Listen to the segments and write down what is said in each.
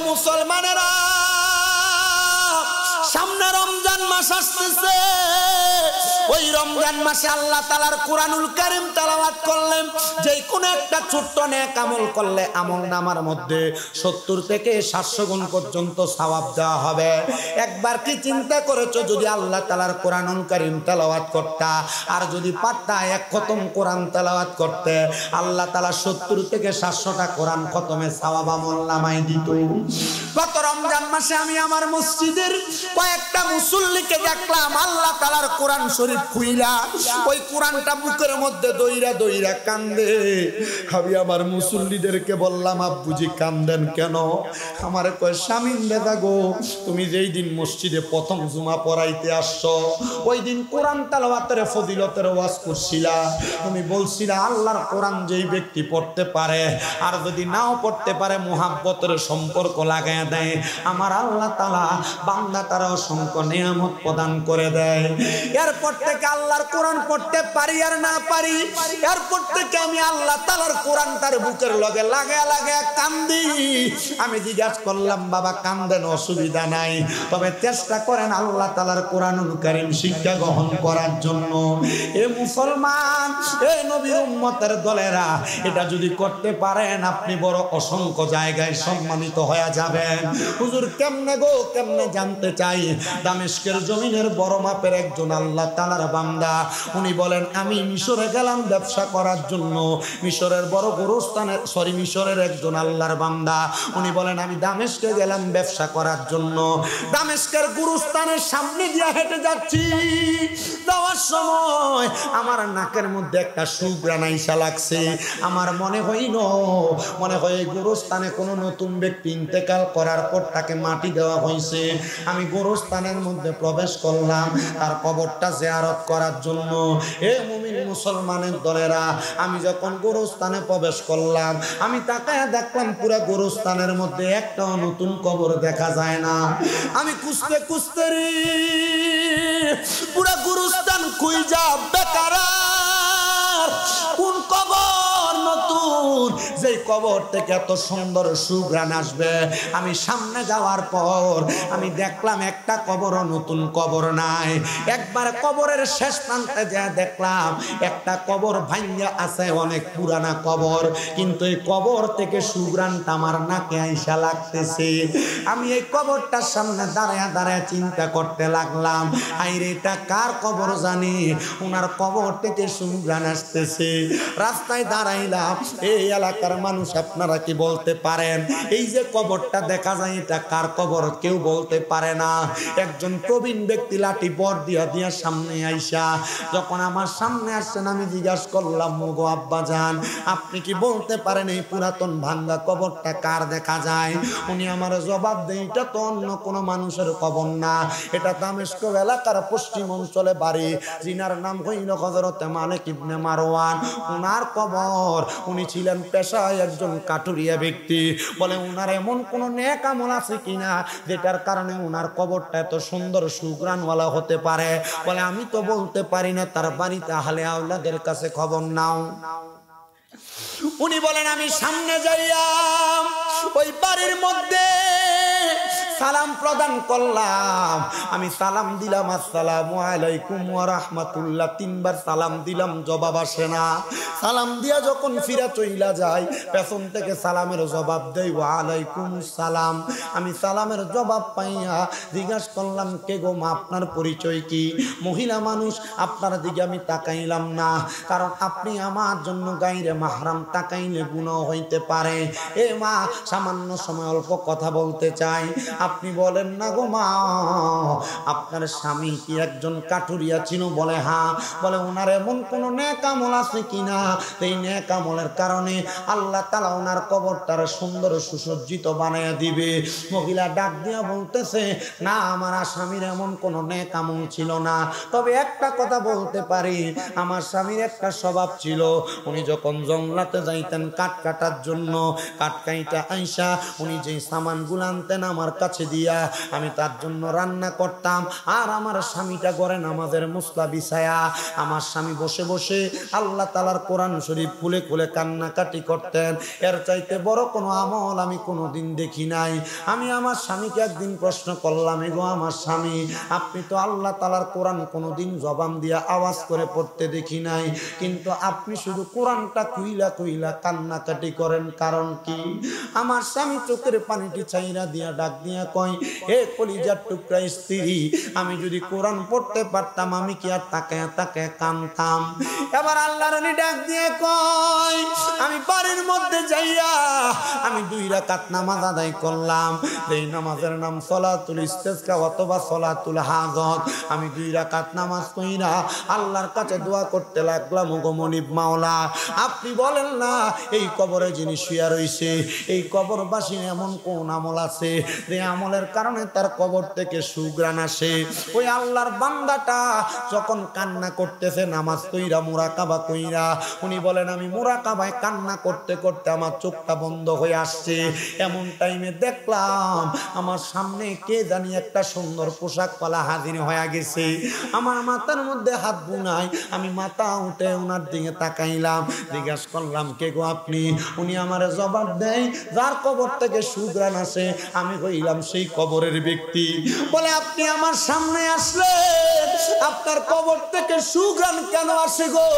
মুসলমানেরা সামনে রমজান মাস আসতেছে। ওই রমজান মাসে আল্লাহ তাআলার কোরআনুল কারীম তেলাওয়াত করলেন, যে কোনো একটা ছোট্ট নেক আমল করলে আমলনামার মধ্যে 70 থেকে 700 গুণ পর্যন্ত সওয়াব দেওয়া হবে। একবার কি চিন্তা করেছো, যদি আল্লাহ তাআলার কোরআনুল কারীম তেলাওয়াত করতা আর যদি পারতা এক খতম কোরআন তেলাওয়াত করতে, আল্লাহ তাআলা 70 থেকে 700টা কোরআন খতমে সওয়াব আমলনামায় দিত। গত রমজান মাসে আমি আমার মসজিদের কয়েকটা মুসল্লিকে দেখলাম আল্লাহ তাআলার কোরআন শরীফ খুইলা ওই কোরআনটা বুকের মধ্যে দইরা দইরা কান্দে। আমি আমার মুসল্লিদেরকে বললাম, আব্বুজি কান্দেন কেন? আমারে কয়, শামিম দাদা গো, তুমি যেই দিন মসজিদে প্রথম জুমা পড়াইতে আসছো ওই দিন কোরআন তেলাওয়াতের ফজিলতের ওয়াজ করছিলা। তুমি বলছিলা আল্লাহর কোরআন যেই ব্যক্তি পড়তে পারে আর যদি নাও পড়তে পারে মুহাব্বতের সম্পর্ক লাগায় দেয়, আমার আল্লাহ তাআলা বান্দা তারা অসংখ্য নিয়ামত প্রদান করে দেয়। এরপর থেকে আল্লাহর কোরআন পড়তে পারি আর না পারি, এরপর থেকে আমি আল্লাহ তাআলার কোরআন তার বুকের লগে লাগায় লাগায় কান্দি। আমি জিজ্ঞাসা করলাম, বাবা কান্দেন, অসুবিধা নাই, তবে চেষ্টা করেন আল্লাহ তাআলার কোরআনুল কারীম শিক্ষা গ্রহণ করার জন্য। এ মুসলমান, এ নবীর উম্মতের দলেরা, এটা যদি করতে পারেন আপনি বড় অসংখ্য জায়গায় সম্মানিত হয়ে যাবেন। হুজুর কেমনে গো, কেমনে জানতে চাই। দামেস্কের জমিনের বড় মাপের একজন আল্লাহ তাআলার বান্দা, উনি বলেন আমি মিশরে গেলাম ব্যবসা করার জন্য। মিশরের বড় গুরুস্থানের মিশরের একজন আল্লাহর বান্দা, উনি বলেন আমি দামেস্কে গেলাম ব্যবসা করার জন্য। দামেস্কের গুরুস্থানের সামনে দিয়ে হেঁটে যাচ্ছি, যাওয়ার সময় আমার নাকের মধ্যে একটা সুঘ্রাণ আইসা লাগছে। আমার মনে হইল, মনে হয় এই গুরুস্থানে কোনো নতুন ব্যক্তি ইন্তেকাল করার পর তাকে মাটি দেওয়া হয়েছে। আমি গুরুস্থানের মধ্যে প্রবেশ করলাম তার কবরটা জিয়ারত করার জন্য। এ মুমিন মুসলমানের দলেরা, আমি যখন গুরুস্থানে প্রবেশ করলাম আমি তাকায় দেখলাম পুরা গুরুস্থানের মধ্যে একটাও নতুন কবর দেখা যায় না। আমি খুঁজতে খুঁজতে পুরা গুরুস্থান খুঁজা বেকার, কোন কবর নতুন যে কবর থেকে এত সুন্দর সুঘ্রাণ আসবে। আমি সামনে যাওয়ার পর আমি দেখলাম একটা কবরও নতুন কবর নাই। একবার কবরের শেষ প্রান্তে যা দেখলাম একটা কবর ভাঙ্গা আছে, অনেক পুরানা কবর, কিন্তু এই কবর থেকে সুঘ্রাণটা আমার নাকে আইসা লাগতেছে। আমি এই কবরটার সামনে দাঁড়ায় দাঁড়ায় চিন্তা করতে লাগলাম, আইরে এটা কার কবর জানি, ওনার কবর থেকে সুঘ্রাণ আসতেছে। রাস্তায় দাঁড়াইলাম, এই এলাকার মানুষ আপনারা কি বলতে পারেন এই যে কবরটা দেখা যায় এটা কার কবর? কেউ বলতে পারে না। একজন প্রবীণ ব্যক্তি লাঠি বর দিয়া দিয়া সামনে আইসা যখন আমার সামনে আসছেন, আমি জিজ্ঞাসা করলাম, মুগো আব্বা জান, আপনি কি বলতে পারেন এই পুরাতন ভাঙ্গা কবরটা কার দেখা যায়? উনি আমার জবাব দেয়, এটা তো অন্য কোনো মানুষের কবর না, এটা দামেস্ক এলাকার পশ্চিম অঞ্চলে বাড়ি, যিনার নাম হইল হযরতে মালিক ইবনে মারওয়ান, উনার কবর। উনি ছিলেন পেশায় একজন কাঠুরিয়া ব্যক্তি। বলে উনার এমন কোন নেক আমল আছে কিনা যেটার কারণে উনার কবরটা এত সুন্দর সুঘ্রাণওয়ালা হতে পারে? বলে আমি তো বলতে পারি না, তার বাড়িতে আহলে আওলাদের কাছে খবর নাও। উনি বলেন আমি সামনে যাইলাম, ওই বাড়ির মধ্যে সালাম প্রদান করলাম। আমি সালাম দিলাম, আসসালামু আলাইকুম ওয়া রাহমাতুল্লাহ, 3 বার সালাম দিলাম, জবাব আসে না। সালাম দিয়া যখন ফিরা চইলা যায়, পেছন থেকে সালামের জবাব দেই, ওয়া আলাইকুম সালাম। আমি সালামের জবাব পাইয়া জিজ্ঞাসা করলাম, কে গো মা, আপনার পরিচয় কি? মহিলা মানুষ, আপনার দিকে আমি তাকাইলাম না, কারণ আপনি আমার জন্য গায়রে মাহরাম, তাকাইলে গুনাহ হইতে পারে। এ মা, সামান্য সময় অল্প কথা বলতে চাই, আপনি বলেন না গো মা, আপনার স্বামী কি একজন কাঠুরিয়া ছিল? বলে হ্যাঁ। বলে ওনার এমন কোন নেক আমল আছে কিনা এই নেক আমলের কারণে আল্লাহ তাআলা ওনার কবরটার সুন্দর সুসজ্জিত বানায়া দিবে? মহিলা ডাক দিয়া বলতেছে, না, আমার স্বামীর এমন কোন নেক আমল ছিল না, তবে একটা কথা বলতে পারি, আমার স্বামীর একটা স্বভাব ছিল, উনি যখন জঙ্গলাতে যাইতেন কাঠ কাটার জন্য, কাঠ কাইটা আইসা উনি যে সামানগুলো আনতেন আমার কাছে কাছে দিয়া আমি তার জন্য রান্না করতাম, আর আমার স্বামীটা ঘরে নামাজের মুসলা বিছায়া আমার স্বামী বসে বসে আল্লাহ তাআলার কোরআন শরীফ খুলে খুলে কান্নাকাটি করতেন। এর চাইতে বড় কোনো আমল আমি কোনোদিন দেখি নাই। আমি আমার স্বামীকে একদিন প্রশ্ন করলাম, এগো আমার স্বামী, আপনি তো আল্লাহ তাআলার কোরআন কোনোদিন জবান দিয়া আওয়াজ করে পড়তে দেখি নাই, কিন্তু আপনি শুধু কোরআনটা কুইলা কুইলা কান্নাকাটি করেন, কারণ কি? আমার স্বামী চোখের পানিটি চাইরা দিয়া ডাক দিয়া কয়, হে কলিজার টুকরা স্ত্রী, আমি যদি কোরআন পড়তে পারতাম আমি কি আর তাকায় তাকায় কানতাম? এবার আল্লাহর ওলি ডাক দিয়ে কয়, আমি বাড়ির মধ্যে যাইয়া আমি 2 রাকাত নামাজ আদায় করলাম, এই নামাজের নাম সলাতুল ইস্তিসকা অথবা সলাতুল হাজত। আমি 2 রাকাত নামাজ কইরা আল্লাহর কাছে দোয়া করতে লাগলাম, ওগো মনিব মাওলা, আপনি বলেন না এই কবরে যিনি শুয়ে রইছে এই কবরবাসী এমন কোন আমল আছে যে আমলের কারণে তার কবর থেকে সুঘ্রাণ আসে? ওই আল্লাহর বান্দাটা যখন কান্না করতেছে নামাজ কইরা মুরাকাবা কইরা, উনি বলেন আমি মুরাকাবায় কান্না করতে করতে আমার চোখটা বন্ধ হয়ে আসছে। এমন টাইমে দেখলাম আমার সামনে কে জানি একটা সুন্দর পোশাক পালা হাজির হয়ে গেছে। আমার মাথার মধ্যে হাত বুনাই, আমি মাথা উঠে ওনার দিকে তাকাইলাম, জিজ্ঞাসা করলাম, কে গো আপনি? উনি আমারে জবাব দেয়, যার কবর থেকে সুঘ্রাণ আসে আমি হইলাম সেই কবরের ব্যক্তি। বলে, আপনি আমার সামনে আসলে আপনার কবর থেকে সুঘ্রাণ কেন আসে গো?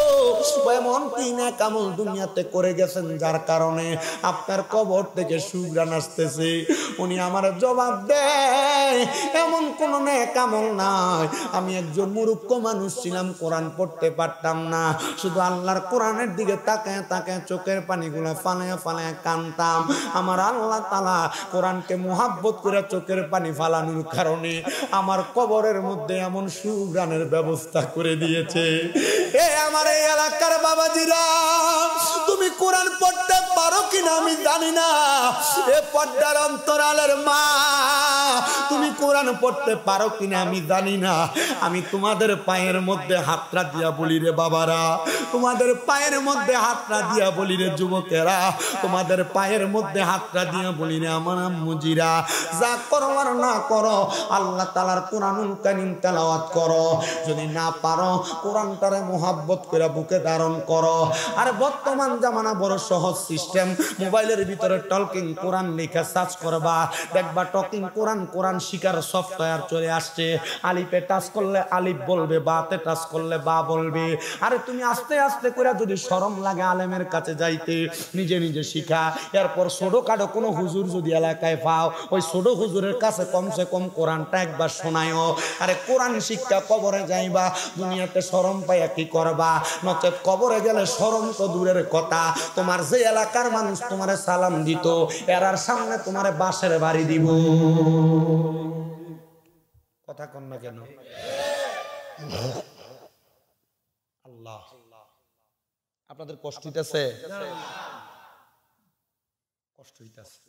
এমন কি নেক আমল দুনিয়াতে করে গেছেন যার কারণে আপনার কবর থেকে সুঘ্রাণ আসতেছে? উনি আমার জবাব দেয়, এমন কোন নেক আমল নাই, আমি একজন মূর্খ মানুষ ছিলাম, কোরআন পড়তে পারতাম না, শুধু আল্লাহর কোরআনের দিকে তাকায় তাকায় চোখের পানিগুলো ফালায়া ফালায়া কানতাম। আমার আল্লাহ তাআলা কোরআনকে মুহাব্বত করে চোখের পানি ফালানোর কারণে আমার কবরের মধ্যে এমন সুঘ্রাণের ব্যবস্থা করে দিয়েছে। এ আমার এই এলাকার বাবাজিরা, তুমি কোরআন পড়তে পারো কিনা আমি জানি না। এ পর্দার অন্তরালের মা, তুমি কোরআন পড়তে পারো কিনা আমি জানি না। আমি তোমাদের পায়ের মধ্যে হাতটা দিয়া বলি রে বাবারা, তোমাদের পায়ের মধ্যে হাতটা দিয়া বলি রে যুবকেরা, তোমাদের পায়ের মধ্যে হাতটা দিয়া বলি রে আমার আম্মুজিরা, যা করো আর না করো আল্লাহ তাআলার কোরআনুল কারীম তেলাওয়াত করো। যদি না পারো কোরআনটারে মুহাব্বত করে বুকে ধারণ করো। আর বর্তমান জামানা বড় সহজ সিস্টেম, মোবাইলের ভিতরে টকিং কোরআন লেখা সার্চ করবা, দেখবা টকিং কোরআন, কোরআন শিকার সফটওয়্যার চলে আসছে। আলিফে টাচ করলে আলিফ বলবে, বাতে টাচ করলে বা বলবে। আরে তুমি আস্তে আস্তে করে যদি শরম লাগে আলেমের কাছে যাইতে, নিজে নিজে শিখা। এরপর ছোটখাটো কোনো হুজুর যদি এলাকায় পাও, ওই ছোট হুজুরের কাছে কমসে কম কোরআনটা একবার শোনায়ও। আরে কোরআন শিক্ষা কবরে যাইবা, দুনিয়াতে শরম পাইয়া কি করবা? নচেত কবরে গেলে শরম তো দূরের কথা, তোমার যে এলাকার মানুষ তোমারে সালাম দিত, এরার সামনে তোমারে বাঁশের বাড়ি দিব। কথা কন না কেন? আল্লাহ, আপনাদের কষ্ট হইতেছে? কষ্ট হইতেছে?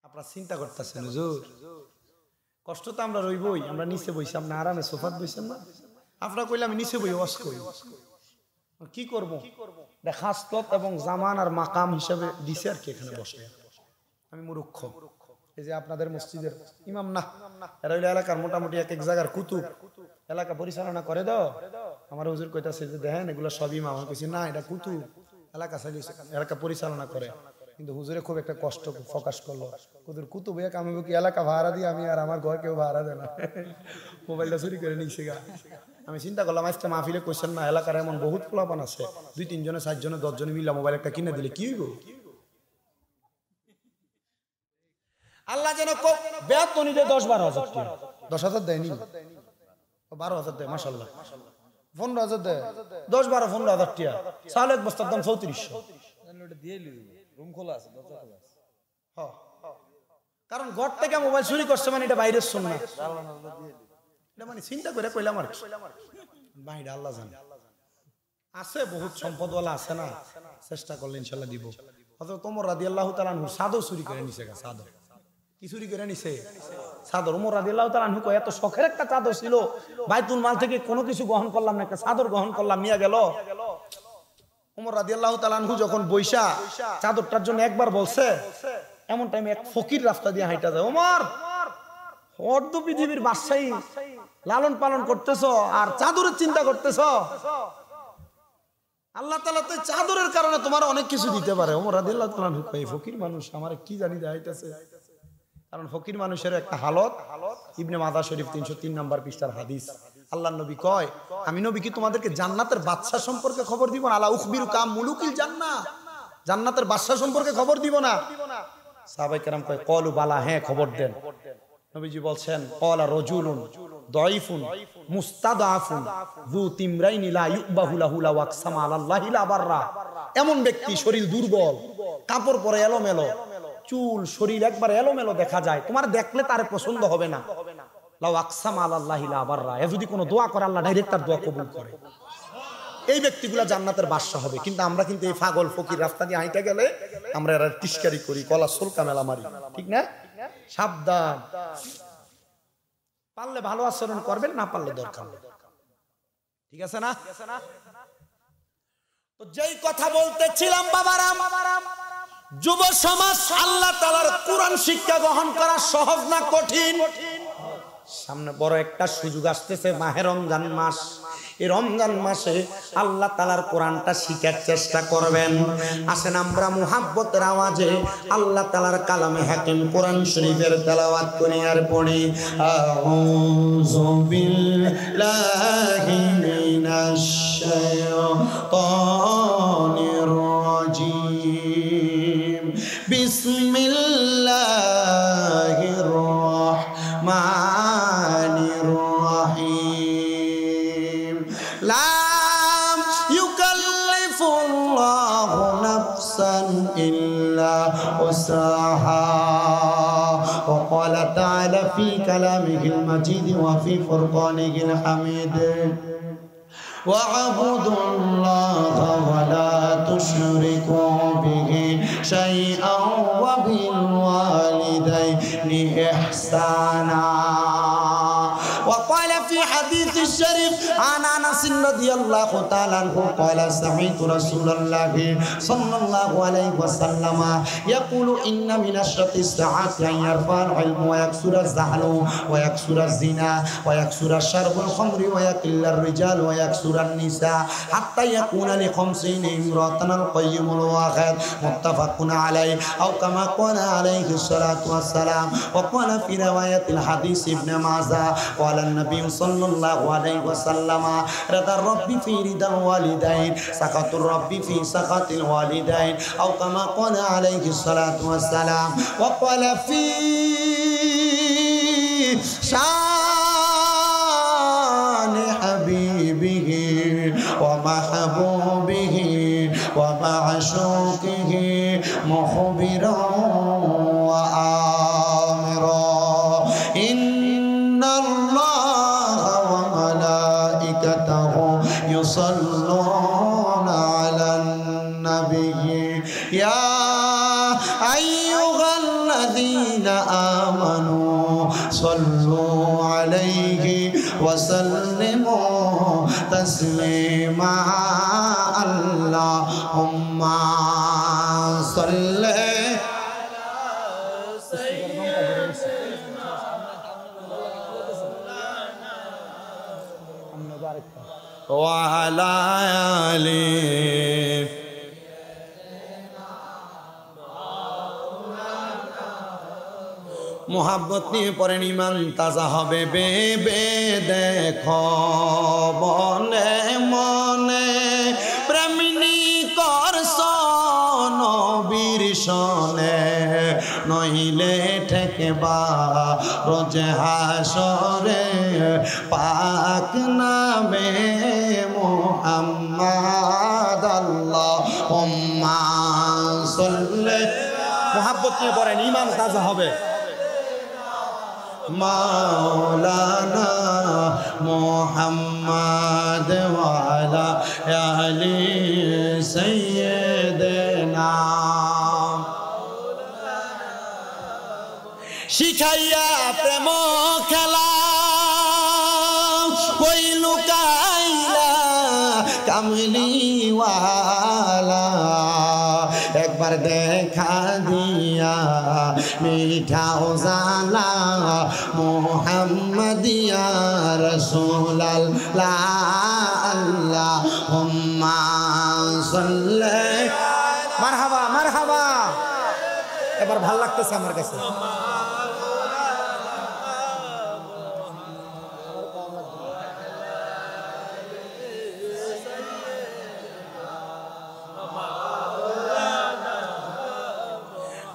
আপনারা চিন্তা করতেছেন হুজুর, কষ্ট তো আমরা রইবই, আমরা নিচে বইছি, আমরা আরামে সোফাত বইছেন না? আপনারা কইলে আমি নিচে বই ওয়াজ করি, কি করব? খাসলত এবং জামান আর মাকাম হিসাবে দিছে আর কি এখানে বসে। আমি মূর্খ, এই যে আপনাদের মসজিদের ইমাম না, এরা হইলো এলাকার মোটামুটি এক এক জায়গার কুতুব, এলাকা পরিচালনা করে দাও। আমার হুজুর কইতাছে যে দেখেন এগুলো সব ইমাম। আমি কইছি না, এটা কুতুব, এলাকা চালিয়েছে, এলাকা পরিচালনা করে। কিন্তু হুজুরে খুব একটা কষ্ট প্রকাশ করলো, কুতুর কুতুব এক আমি কি এলাকা ভাড়া দিয়ে আমি আর আমার ঘর কেউ ভাড়া দেয় না, মোবাইলটা চুরি করে নিয়েছে গা। আমি চিন্তা করলাম আজকে মাহফিলে কোয়েশ্চেন না, এলাকার এমন বহুত পোলাপান আছে, 2-3 জনে 4 জনে 10 জনে মিলা মোবাইল একটা কিনে দিলে কি হইব? আল্লাহ যেন বেতন দিতে 10-12 হাজার টাকা, 10 হাজার দেয়নি, 12 হাজার দেয়, মাশাআল্লাহ 15 হাজার দেয়, 10-12-15 হাজার টাকা। চাল এক বস্তার দাম 3400। রুম খোলা আছে, দরজা খোলা আছে। হ্যাঁ, কারণ ঘর থেকে মোবাইল চুরি করছে মানে এটা বাইরের শুন না, এটা মানে চিন্তা করে কইলাম আর বাইরে আল্লাহ জানে। আছে বহুত সম্পদওয়ালা আছে না, চেষ্টা করলে ইনশাআল্লাহ দিব। হযরত ওমর রাদিয়াল্লাহু তাআলা আনহু চাদর চুরি করে নিছে, চাদর কি চুরি করে নিছে? চাদর। ওমর রাদিয়াল্লাহু তাআলা আনহু কয় এত শখের একটা চাদর ছিল, বাইতুল মাল থেকে কোনো কিছু গ্রহণ করলাম না, একটা চাদর গ্রহণ করলাম, নিয়ে গেল। ওমর রাদিয়াল্লাহু তাআলা আনহু যখন বৈশা চাদরটার জন্য একবার বলছে, এমন টাইমে এক ফকির রাস্তা দিয়ে হাঁটা যায়, ওমর অর্ধ পৃথিবীর বাদশাহী লালন পালন করতেছ আর চাদরের চিন্তা করতেছ, আল্লাহ তাআলা তো চাদরের কারণে তোমার অনেক কিছু দিতে পারে। ওমর রাদিয়াল্লাহু তাআলা কয় ফকির মানুষ আমার কি জানি দেখাইতেছে, কারণ ফকির মানুষের একটা হালত। ইবনে মাজাহ শরীফ 303 নম্বর পৃষ্ঠার হাদিস, আল্লাহর নবী কয় আমি নবী কি তোমাদেরকে জান্নাতের বাদশা সম্পর্কে খবর দিব না? আলা উখবিরুকা মুলুকিল জান্নাহ, জান্নাতের বাদশা সম্পর্কে খবর দিব না? সাহাবায়ে কেরাম কয় ক্বালু বালা, হ্যাঁ খবর দেন। নবীজি বলছেন ক্বালা রাজুলুন দাঈফুন মুস্তাদআফুন যু তিমরাইনি লা ইউবাহু লাহু লা ওয়াকসামা আলাল্লাহি লা বাররা, এমন ব্যক্তি শরীর দুর্বল, কাপড় পরে এলোমেলো, চুল শরীর একবার এলোমেলো দেখা যায়, তোমার দেখলে তার পছন্দ হবে না। লা ওয়াকসামা আলাল্লাহি লা বাররা, এ যদি কোনো দোয়া করে আল্লাহ ডাইরেক্ট তার দোয়া কবুল করে। এই ব্যক্তিগুলা জান্নাতের বাদশা হবে। কিন্তু আমরা কিন্তু এই পাগল ফকির রাস্তা দিয়ে হাঁটা গেলে আমরা এরা টিস্কারি করি, গলা সুলকা মেলা মারি, ঠিক না? সাবধান, পারলে ভালো আচরণ করবেন, না পারলে দরকার নেই, ঠিক আছে না? তো যেই কথা বলতেছিলাম বাবারা, যুব সমাজ, আল্লাহ তাআলার কোরআন শিক্ষা গ্রহণ করা সহজ না কঠিন? সামনে বড় একটা সুযোগ আসতেছে, মাহে রমজান মাস। এই রমজান মাসে আল্লাহ তাআলার কোরআনটা শিখার চেষ্টা করবেন। আসেন আমরা মুহাব্বতের আওয়াজে আল্লাহ তাআলার কালামে হাকিম কোরআন শরীফের তেলাওয়াত করি আর পড়ি। আউযু বিল্লাহি মিনাশ শাইতানির রাজীম, বিসমিল্লাহির রাহমানির রাহিম। লা ইউকাল্লিফুল্লাহু নাফসান ইল্লা উসআহা। وقال تعالى في كلامه المجيد وفي فرقانه الحميد واعبدوا الله ولا تشركوا به شيئا وبالوالدين إحسانا. وقال في حديث الشريف عن أنس رضي الله تعالى عنه قال سمعت رسول الله صلى الله عليه وسلم يقول إن من أشرط الساعات أن يرفع العلم ويكثر الزهل ويكثر الزنا ويكثر شرب الخمر ويقل الرجال ويكثر النساء حتى يكون ل50 امرأة القيم الواحد متفق عليه أو كما قال عليه الصلاة والسلام. وقال في رواية الحديث ابن ماجه قال النبي صلى الله عليه وسلم رضا الرب في رضا الوالدين سخط الرب في سخط الوالدين أو كما قال عليه الصلاة والسلام. وقال في شان حبيبه ومحبوبه ومعشوقه مخبرا وآمرا إن الله وملائكته يصلون على النبي يا أيها الذين آمنوا صلوا عليه وسلموا تسليما. اللهم صل وعلى آله মোহাব্বত নিয়ে পড়েন ইমান তাজা হবে বেবে দেখো মনে মনে প্রেমিনী করছ নবীর সনে নইলে ঠেকবা রোজে হাসরে পাক নামে মুহাম্মদ আল্লাহুম্মা সাল্লি। মোহাব্বত নিয়ে পড়েন ইমান তাজা হবে। মাওলানা মুহাম্মদ ওয়ালা আলি সাইয়্যিদিনা শিখাইয়া প্রেম খেলা কই লুকাইলা কামলিওয়ালা একবার দেখা দিয়া মিঠাও জালা মুহাম্মাদিয়া রাসূলুল্লাহ আল্লাহুম্মা সাল্লি মারহাবা মারহাবা। এবার ভাল লাগতেছে আমার কাছে।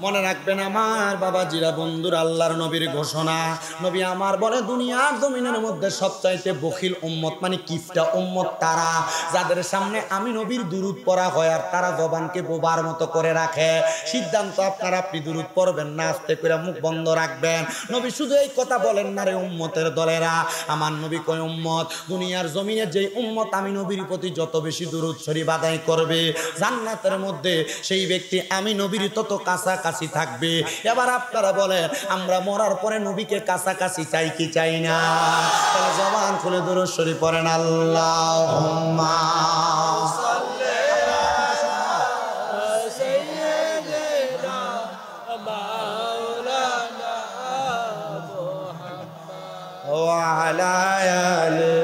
মনে রাখবেন আমার বাবাজিরা, বন্ধুর, আল্লাহর নবীর ঘোষণা। নবী আমার বলে দুনিয়ার জমিনের মধ্যে সবচাইতে বখিল উম্মত মানে কিফটা উম্মত তারা যাদের সামনে আমি নবীর দুরূদ পড়া হয় আর তারা জবানকে বোবার মতো করে রাখে। সিদ্ধান্ত আপনারা, আপনি দুরূদ পড়বেন না, আস্তে করে মুখ বন্ধ রাখবেন। নবী শুধু এই কথা বলেন না রে উম্মতের দলেরা, আমার নবী কয় উম্মত দুনিয়ার জমিনে যেই উম্মত আমি নবীর প্রতি যত বেশি দুরূদ শরীফ আদায় করবে জান্নাতের মধ্যে সেই ব্যক্তি আমি নবীর তত কাছাকাছি থাকবে। এবার আপনারা বলেন আমরা মরার পরে নবীকে কাছাকাছি চাই কি চাই না? তাহলে জবান খুলে দুরূদ শরীফ পড়েন আল্লাহুম্মা সাল্লি আলা সাইয়্যিদিনা মাওলানা মুহাম্মদ ওয়া আলা আলি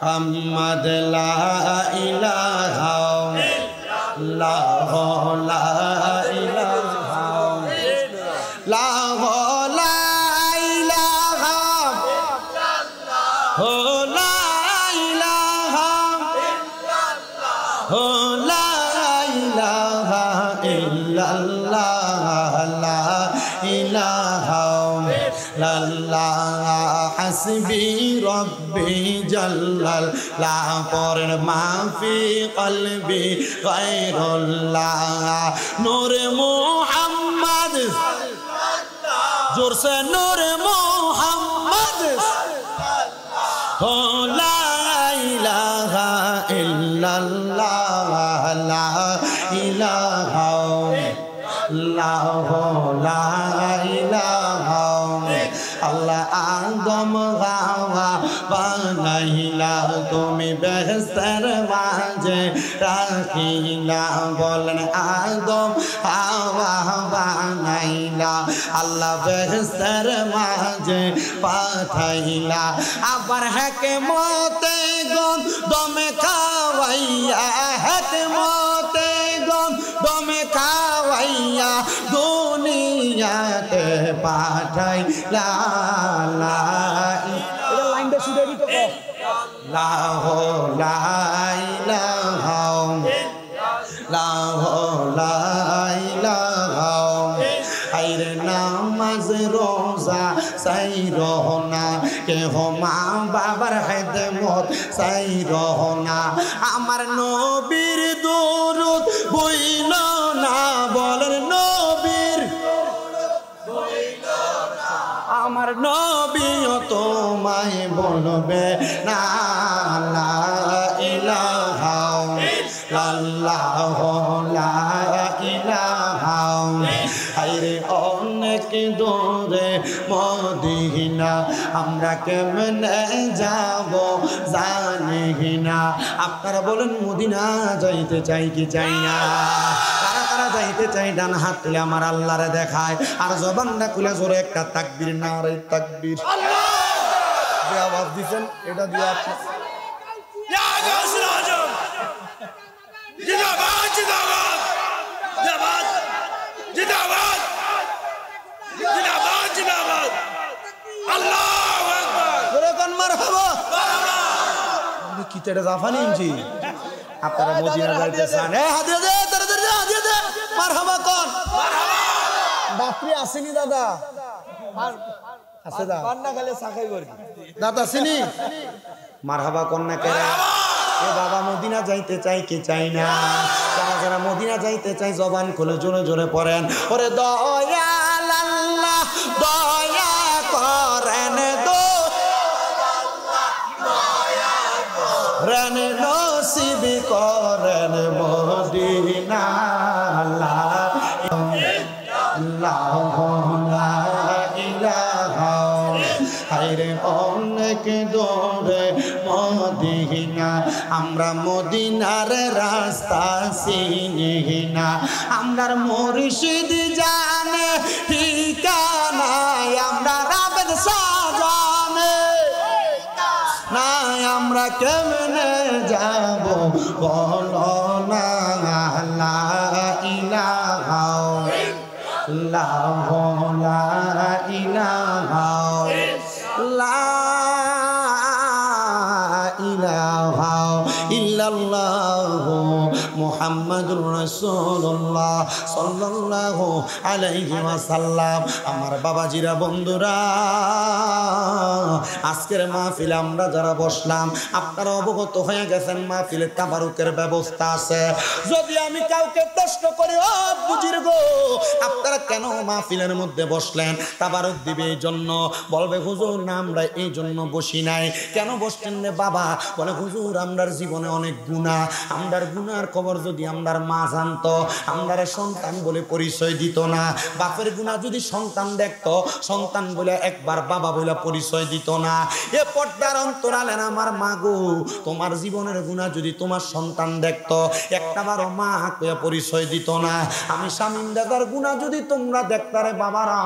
মুহাম্মদ লা ইলাহা ইল্লাল্লাহ লা ইলাহা ইল্লাল্লাহ লা ইলাহা ইল্লাল্লাহ লা ইলাহা ইল্লাল্লাহ লা ইলাহা ইল্লাল্লাহ লা ইলাহা ইল্লাল্লাহ হাসবি রব্বি জাল্লাল লা পরের মাফি কলবি গায়রুল্লাহ নূর মুহাম্মদ জোরসে নূর মুহাম্মদ লা ইলাহা ইল্লাল্লাহ লা ইলাহা ইল্লাল্লাহ লা ইলাহা আল্লাহ আদম হাওয়া বানাইলা তুমি বেহেশতের মাঝে রাখিলা। বলেন আদম হাওয়া বানাইলা আল্লাহ বেহেশতের মাঝে পাঠাইলা। আবার হেকমতে গম দমে খাওয়াইয়া হেকমতে গম দমে খাওয়াইয়া দুনিয়াতে পাঠাইলা। লাইনটা শুনে দিতে লাহ লাইলাহা লাহ লাইলাহা আইরে নামাজ রোজা সাই রহনা কেহ মা বাবার খেদমত সাই রহনা আমার নবীর দুরূদ বইল না। বলেন নবীর আমার নবীও তোমায় বলবে না লা ইলাহা ইল্লাল্লাহ লা ইলাহা আইরে অনেক দূরে মদিনা আমরা কেমনে যাব জানি না। আপনারা বলেন মদিনা যাইতে চাই কি চাই না? কারা কারা যাইতে চাই ডান হাত তুলে আমার আল্লাহরে দেখায় আর জবানটা খুলে জোরে একটা তাকবীর নারে তাকবীর আল্লাহ যে আওয়াজ দিবেন এটা দিয়ে আপনি ইয়া গাউসুল আজম জিন্দাবাদ জিন্দাবাদ জিন্দাবাদ জিন্দাবাদ জিন্দাবাদ জিন্দাবাদ আল্লাহু আকবার জোরে কোন মারহাবা মারহাবা কি তেরে জাফানি ইনজি আপনারা মদিনা যাইতে চান এ হাদিয়া দে তাড়াতাড়ি হাদিয়া দে মারহাবা কোন মারহাবা বাপরি আসেনি দাদা আছে দা কান্না খালে সাখাই করি দাদা আসেনি মারহাবা কোন না কেরা এ বাবা মদিনা যাইতে চাই কি চাই না? যারা যারা মদিনা যাইতে চাই জবান খুলে জোরে জোরে পড়েন ওরে দয়াল আল্লাহ দয়া করেন দয়াল নসিব করেন মদিনা লা ইলাহা হায়রে অনেক দূরে মদিনা আমরা মদিনার রানী রাস্তা চিনি না, আমরার মুর্শিদ জানে ঠিকানা, আমরা রাবেদ সাজানে না, আমরা কেমনে যাব বলো না, লা ইলাহা ইল্লাল্লাহ, লা ইলাহা ইলাহা ইল্লাল্লাহ মুহাম্মাদুর রাসূলুল্লাহ সাল্লাল্লাহু আলাইহি ওয়াসাল্লাম। আমার বাবাজিরা, বন্ধুরা, আজকের মাহফিলে আমরা যারা বসলাম, আপনারা অবগত হয়ে গেছেন মাহফিলে তাবারুকের ব্যবস্থা আছে। যদি আমি কাউকে প্রশ্ন করি, ও বুজির্গ, আপনারা কেন মাহফিলের মধ্যে বসলেন? তাবারুক দিবে এই জন্য। বলবে হুজুর না, আমরা এই জন্য বসি নাই। কেন বসছেন রে বাবা? বলে হুজুর আমরার জীবনে অনেক গুনাহ, আমরার গুনার খবর যদি আমরার মা জানতো, আমরার সন্তান বলে পরিচয় দিত না। বাপের গুনাহ যদি সন্তান দেখতো, সন্তান বলে একবার বাবা বলে পরিচয় দিত না। এ পর্দার অন্তরালে আমার মা গো, তোমার জীবনের গুনাহ যদি তোমার সন্তান দেখতো, একটাবারও মা কইয়া পরিচয় দিত না। আমি শামীম দাদার গুনাহ যদি তোমরা দেখতারে বাবারা,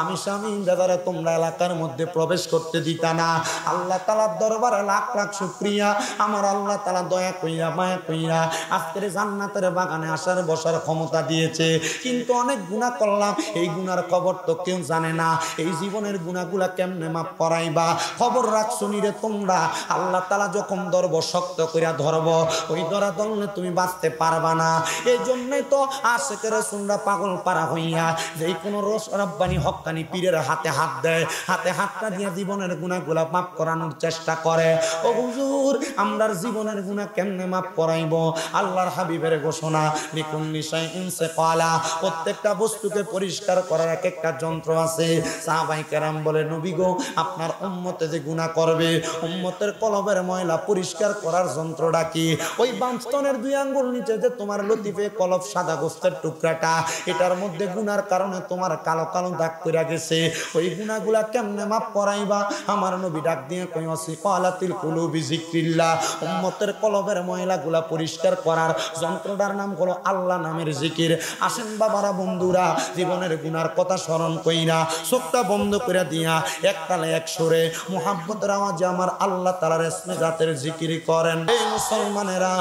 আমি শামীম দাদারে তোমরা এলাকার মধ্যে প্রবেশ করতে দিতা না। আল্লাহ তাআলার দরবারে লাখ লাখ শুকরিয়া, আমার আল্লাহ তাআলা দয়া কইরা মায়া কইরা আজকের জান্নাতের বাগানে আসার বসার ক্ষমতা দিয়েছে। কিন্তু অনেক গুনাহ করলাম, এই গুনার খবর তো কেউ জানে না। এই জীবনের গুনাহগুলা কেমনে মাপ করাইবা? খবর রাখছো নি রে তোমরা? আল্লাহ তাআলা যখন ধরব, শক্ত কইরা ধরব, ওই ধরা ধরলে তুমি বাঁচতে পারবা না। এই জন্যই তো আশিক রাসূলরা পাগল পারা হইয়া যেই কোনো রব্বানি হক্কানি পীরের হাতে হাত দেয়, হাতে হাতটা দিয়ে জীবনের গুনাহগুলা মাপ করানোর চেষ্টা করে। ও হুজুর, আমরার জীবনের গুনাহ কেমনে মাপ করাইব? আল্লাহর হাবিবের ঘোষণা, লিকুল্লি শাইইন সাকালা, প্রত্যেকটা বস্তুকে পরিষ্কার করার এক একটা যন্ত্র আছে। সাহাবায়ে কেরাম বলে, নবী গো, আপনার উম্মতে যে গুনাহ করবে, উম্মতের কলবের ময়লা পরিষ্কার করার যন্ত্রটা কি? ওই বামস্তনের দুই আঙ্গুল নিচে যে তোমার লতিফে কলব সাদা গোস্তের টুকরাটা, এটার মধ্যে গুনার কারণে তোমার কালো কালো দাগ পড়ে গেছে। ওই গুনাহগুলা কেমনে মাপ করাইবা? আমার নবী ডাক দিয়ে কই, ওয়াসিকালাতিল কুলুবি যিকরিল্লাহ, উম্মতের কলবের ময়লাগুলা পরিষ্কার করার যন্ত্রটার নাম হলো আল্লাহ নামের জিকির। আসেন বাবারা, বন্ধুরা, জীবনের গুনার কথা স্মরণ কইরা চোখটা বন্ধ করে দিয়া এককালে এক সুরে মুহাব্বতের আওয়াজে আমার আল্লাহ তাআলার ইসমে জাতের জিকির করেন। এই মুসলমানেরা,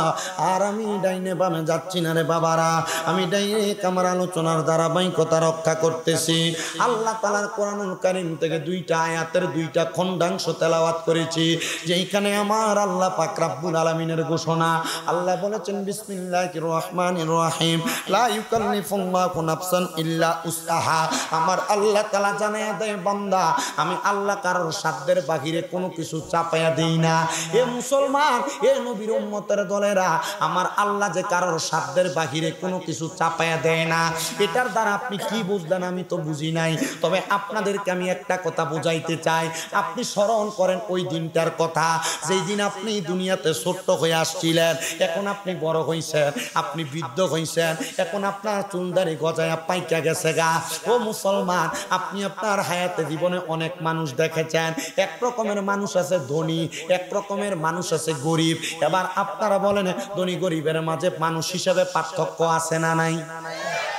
আর আমি ডাইনে বামে যাচ্ছি না রে বাবারা, আমি ডাইনে আমার আলোচনার ধারাবাহিকতা রক্ষা করতেছি। আল্লাহ তাআলার কোরআনুল কারীম থেকে দুইটা আয়াতের দুইটা খণ্ডাংশ তেলাওয়াত করেছি, যেইখানে আমার আল্লাহ পাক রব্বুল আলামিনের ঘোষণা। আল্লাহ বলেছেন, বিসমিল্লাহির রহমানির রহিম, লা ইউকাল্লিফুল্লাহু নাফসান ইল্লা উসআহা। আমার আল্লাহ তাআলা জানায়া দেয়, বান্দা, আমি আল্লাহ কারোর সাধ্যের বাহিরে কোনো কিছু চাপায়া দেই না। এ মুসলমান, এ নবীর উম্মতের দলেরা, আমার আল্লাহ যে কারোর সাধ্যের বাহিরে কোনো কিছু চাপায়া দেয় না। এটার দ্বারা আপনি কি বুঝলেন আমি তো বুঝি নাই, তবে আপনাদেরকে আমি একটা কথা বুঝাইতে চাই। আপনি স্মরণ করেন ওই দিনটার কথা, যেই দিন আপনি দুনিয়াতে ছোট্ট হয়ে আসছিলেন, এখন আপনি বড় হইছেন, আপনি বৃদ্ধ হইছেন, এখন আপনার চুলদারি গজায়া পাইকা গেছে গা। ও মুসলমান, আপনি আপনার হায়াতে জীবনে অনেক মানুষ দেখেছেন। এক রকমের মানুষ আছে ধনী, এক রকমের মানুষ আছে গরিব। এবার আপনারা বলেন, ধনী গরিবের মাঝে মানুষ হিসেবে পার্থক্য আছে না নাই?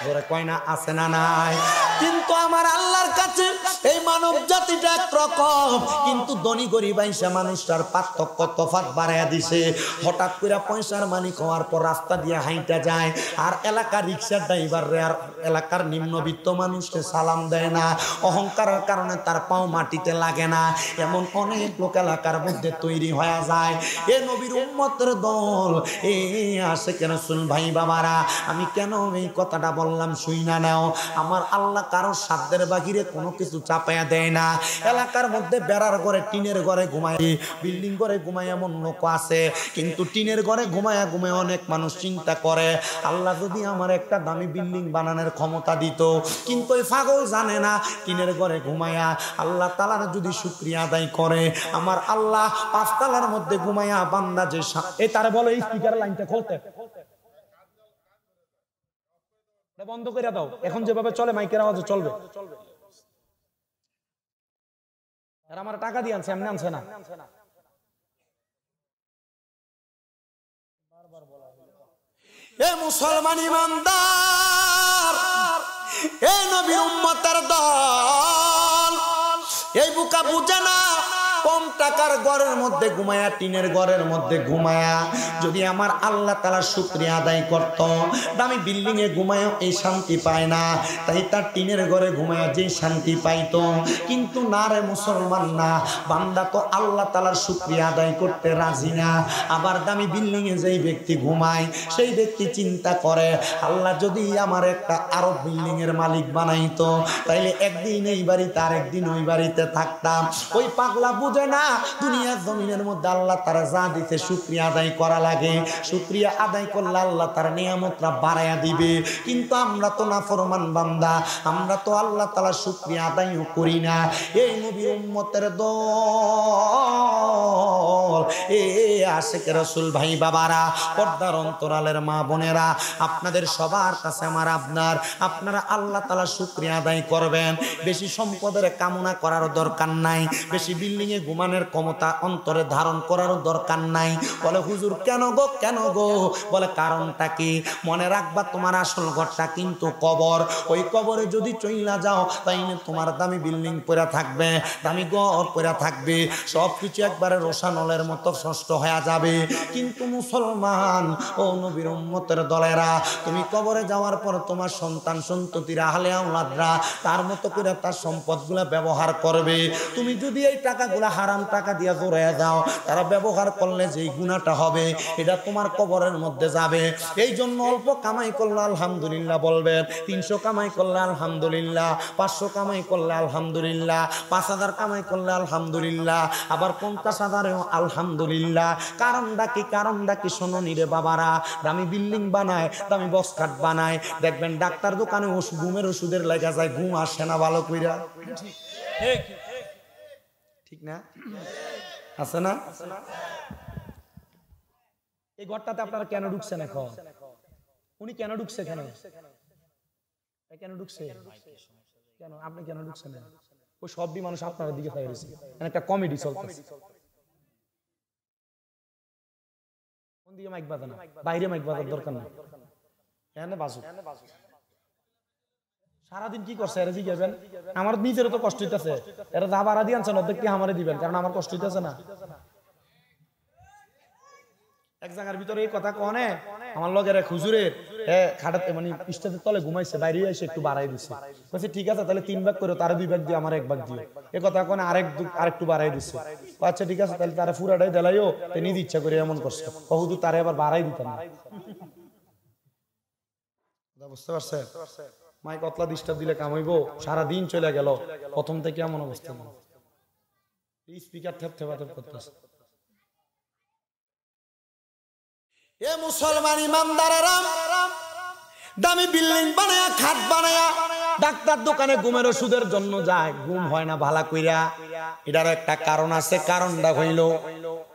জোরে কয় না, আছে না নাই? কিন্তু আমার আল্লাহর কাছে এই মানব জাতিটা একরকম, কিন্তু ধনী গরিব আইসা মানুষটার পার্থক্য তফাৎ বাড়াইয়া দিছে। হঠাৎ করে পয়সার মালিক হওয়ার পর রাস্তা দিয়ে হাইটা যায়, আর এলাকার রিক্সার ড্রাইভাররে আর এলাকার নিম্নবিত্ত মানুষকে সালাম দেয় না। অহংকারের কারণে তার পাও মাটিতে লাগে না। এমন অনেক লোক এলাকার মধ্যে তৈরি হয়ে যায়। এ নবীর উম্মতের দল, এ আশিক রাসূল ভাই বাবারা, আমি কেন এই কথাটা বললাম শুই না নাও। আমার আল্লাহ কারোর সাধ্যের বাহিরে কোনো কিছু চাপায়া দেয় না। এলাকার মধ্যে বেড়ার ঘরে, টিনের ঘরে ঘুমায়, বিল্ডিং ঘরে ঘুমায় এমন লোক আছে, কিন্তু টিনের ঘরে ঘুমায়া ঘুমায় অনেক মানুষ চিন্তা করে, আল্লাহ যদি আমার একটা দামি বিল্ডিং বানানোর ক্ষমতা দিত। কিন্তু এই পাগল জানে না, টিনের ঘরে ঘুমায়া আল্লাহ তাআলার যদি শুকরিয়া আদায় করে, আমার আল্লাহ পাঁচতলার মধ্যে ঘুমায়া বান্দা যে এই তারে বলো এই স্পিকার লাইনটা খুলতে বন্ধ করে দাও। এখন যেভাবে চলে মাইকের আওয়াজে চলবে। আর আমার টাকা দিয়ে আনছে, এমনি আনছে না। বারবার বলা হলো এ মুসলমান ইমানদার, এ নবীর উম্মতের দল, এই বুকা বুঝে না কম টাকার ঘরের মধ্যে ঘুমায়া, টিনের ঘরের মধ্যে ঘুমায়া যদি আমার আল্লাহ তাআলা শুকরিয়া আদায় করত, দামি বিল্ডিং এ ঘুমায় এই শান্তি পায় না, তাই তার টিনের ঘরে ঘুমায়া যে শান্তি পাইতো। কিন্তু না রে মুসলমান, না, বান্দা তো আল্লাহ তাআলার শুকরিয়া আদায় করতে রাজি না। আবার দামি বিল্ডিং এ যেই ব্যক্তি ঘুমায় সেই ব্যক্তি চিন্তা করে, আল্লাহ যদি আমার একটা আরো বিল্ডিং এর মালিক বানাইতো, তাইলে একদিন এই বাড়িতে আর একদিন ওই বাড়িতে থাকতাম। ওই পাগলা বুঝে না দুনিয়ার জমিনের মধ্যে আল্লাহ তারা যা দিতে শুকরিয়া আদায় করা লাগে, শুকরিয়া আদায় করলে আল্লাহ তার নিয়ামতটা বাড়াইয়া দিবে। কিন্তু আমরা তো নাফরমান বান্দা, আমরা তো আল্লাহ তাআলা শুকরিয়া আদায়ও করি না। এই নবী উম্মতের দল, এ আশিক রাসূল ভাই বাবারা, পর্দার অন্তরালের মা বোনেরা, আপনাদের সবার কাছে আমার আপনারা আল্লাহ তাআলা শুকরিয়া আদায় করবেন। বেশি সম্পদের কামনা করার দরকার নাই, বেশি বিল্ডিং এ ঘুমানোর ক্ষমতা অন্তরে ধারণ করার দরকার নাই। বলে হুজুর কেন গো, কেন গো? বলে কারণটা কি? মনে রাখবা তোমার আসল ঘরটা কিন্তু কবর। ওই কবরে যদি চইলা যাও তাইলে তোমার দামি বিল্ডিং পড়ে থাকবে, দামি ঘর পড়ে থাকবে, সবকিছু একবারে রোশানলের মতো নষ্ট হয়ে যাবে। কিন্তু মুসলমান ও নবীর উম্মতের দলেরা, তুমি কবরে যাওয়ার পর তোমার সন্তান সন্ততিরা, আহলে আওলাদরা তার মতো করে তার সম্পদগুলো ব্যবহার করবে। তুমি যদি এই টাকাগুলো হারাম টাকা দিয়ে জোরে যাও, তারা ব্যবহার করলে যেই গুনাহটা হবে এটা তোমার কবরের মধ্যে যাবে। এই জন্য অল্প কামাই করলে আলহামদুলিল্লাহ বলবেন, 300 কামাই করলে আলহামদুলিল্লাহ, 500 কামাই করলে আলহামদুলিল্লাহ, 5000 কামাই করলে আলহামদুলিল্লাহ, আবার 50,000এও আলহামদুলিল্লাহ। কারণটা কি? কারণটা কি? শোনো নিরে বাবারা, দামি বিল্ডিং বানায়, দামি বক্স খাট বানায়, দেখবেন ডাক্তার দোকানে ওষুধ, ঘুমের ওষুধের লাগা যায়, ঘুম আসে না ভালো কইরা, ঠিক না? আছে না? এই ঘরটাতে আপনারা কেন ঢুকছেন? এখন উনি কেন ঢুকছে? কেন ঢুকছে? কেন আপনি কেন ঢুকছেন? ওই সবই মানুষ আপনার দিকে তাকিয়ে রয়েছে, একটা কমেডি চলতেছে। কোন দিকে মাইক বাজানো? বাইরে মাইক বাজার দরকার নেই, এখানে বাজুক। সারাদিন কি করছে এরা জিজ্ঞাসবেন? আমার নিজেরও তো কষ্ট হইতেছে, এরা যা ভাড়া দিয়ে আনছেন অর্ধেক কি আমারে দিবেন, কারণ আমার কষ্ট হইতেছে না। এক জায়গার ভিতরে এই কথা কনে, আমার লগের এক হুজুরের খাটাতে মানে স্টেজের তলে ঘুমাইছে, বাইরে এসে একটু বাড়াই দিচ্ছে, বলছে ঠিক আছে তাহলে 3 ভাগ করে, তারা 2 ভাগ দিয়ে আমার 1 ভাগ দিও। এই কথা কনে আরেকটু বাড়াই দিচ্ছে, আচ্ছা ঠিক আছে তাহলে তারা পুরাটাই দেলাইও, নিজে ইচ্ছা করে এমন করছে, হুজুর তারা এবার বাড়াই দিতাম না। বুঝতে পারছে? মাইক অতলা ডিস্টার্ব দিলে কামাইবো, সারাদিন চলে গেল, প্রথম থেকে এমন অবস্থা, স্পিকার থেপ করতেছে। এ মুসলমান ইমানদারেরা, দামি বিল্ডিং বানায়া, খাট বানায়া ডাক্তার দোকানে ঘুমের ওষুধের জন্য যায়, ঘুম হয় না ভালা কইরা। এটার একটা কারণ আছে, কারণটা হইল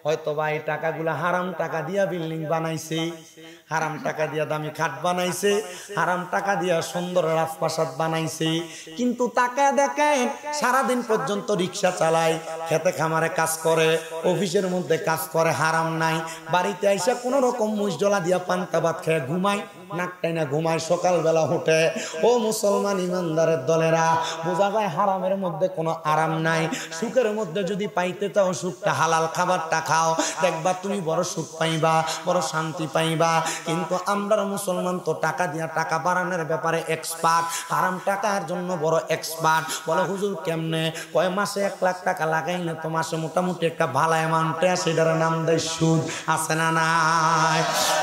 হয়তো বা এই টাকাগুলা হারাম টাকা দিয়া বিল্ডিং বানাইছে, হারাম টাকা দিয়া দামি খাট বানাইছে, হারাম টাকা দিয়া সুন্দর রাজপ্রাসাদ বানাইছে। কিন্তু টাকা দেখেন সারাদিন পর্যন্ত রিক্সা চালায়, খেতে খামারে কাজ করে, অফিসের মধ্যে কাজ করে, হারাম নাই। বাড়িতে আইসা কোনো রকম মুজলা দিয়া পান্তা ভাত খেয়ে ঘুমায়, নাকটাই না ঘুমায়, সকালবেলা উঠে। ও মুসলমান ইমানদারের দলেরা, বোঝা যায় হারামের মধ্যে কোনো আরাম নাই। সুখের মধ্যে যদি পাইতে চাও সুখটা, হালাল খাবারটা খাও, দেখবা তুমি বড় সুখ পাইবা, বড় শান্তি পাইবা। কিন্তু আমরা মুসলমান তো টাকা দিয়া টাকা বাড়ানোর ব্যাপারে এক্সপার্ট, হারাম টাকার জন্য বড় এক্সপার্ট। বলো হুজুর কেমনে? কয় মাসে 1 লাখ টাকা লাগাইলে তো মাসে মোটামুটি একটা ভালো অ্যামাউন্টে আছে, এটার নাম দেয় সুদ। আছে না নাই?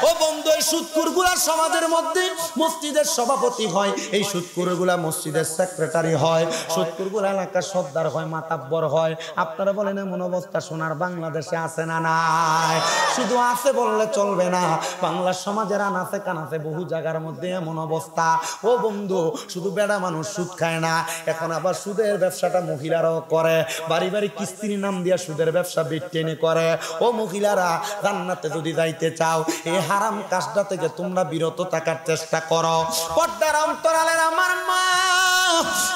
ও বন্ধু, এই সুদখোরগুলা সমাজের মধ্যে মসজিদের সভাপতি হয়, এই সুদখোরগুলা মসজিদের সেক্রেটারি হয়, সুদখোরগুলা এলাকার সর্দার হয়, মাতাব্বর হয়। আপনারা বলেন এমন অবস্থা সোনার বাংলাদেশে আছে না নাই? শুধু আছে বললে চলবে না, বাংলার সমাজের আনাচে কানাচে বহু জায়গার মধ্যে এমন অবস্থা। ও বন্ধু, শুধু বেড়া মানুষ সুদ খায় না, এখন আবার সুদের ব্যবসাটা মহিলারাও করে, বাড়ি বাড়ি কিস্তির নাম দিয়া সুদের ব্যবসা বিটেনে করে। ও মহিলারা, জান্নাতে যদি যাইতে চাও এই হারাম কাজটা থেকে তোমরা বিরত থাকার চেষ্টা করো। পর্দার অন্তরালের আমার মা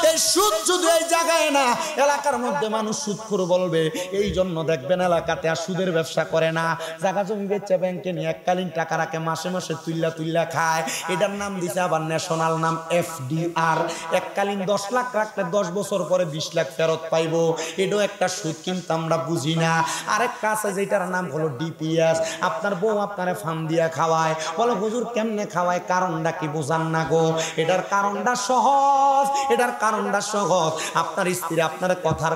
এই সুদ শুধু এই জায়গায় না, এলাকার মধ্যে মানুষ সুদখোর বলবে। এই জন্য দেখবেন এলাকাতে আর সুদের ব্যবসা করে না, জায়গা জমি বেচে ব্যাংকে নিয়ে এককালীন টাকা রাখে, মাসে মাসে তুল্লা খায়। এটার নাম দিছে আবার ন্যাশনাল নাম FDR। এককালীন 10 লাখ রাখলে 10 বছর পরে 20 লাখ ফেরত পাইবো। এটাও একটা সুদ, কিন্তু আমরা বুঝি না। আরেকটা আছে যেটার নাম হলো DPS। আপনার বউ আপনারে ফার্ম দিয়া খাওয়ায়, বলো হুজুর কেমনে খাওয়ায়, কারণটা কি বোঝান না গো? এটার কারণটা সহজ, এটার কারণটা সহজ। আপনার স্ত্রী আপনার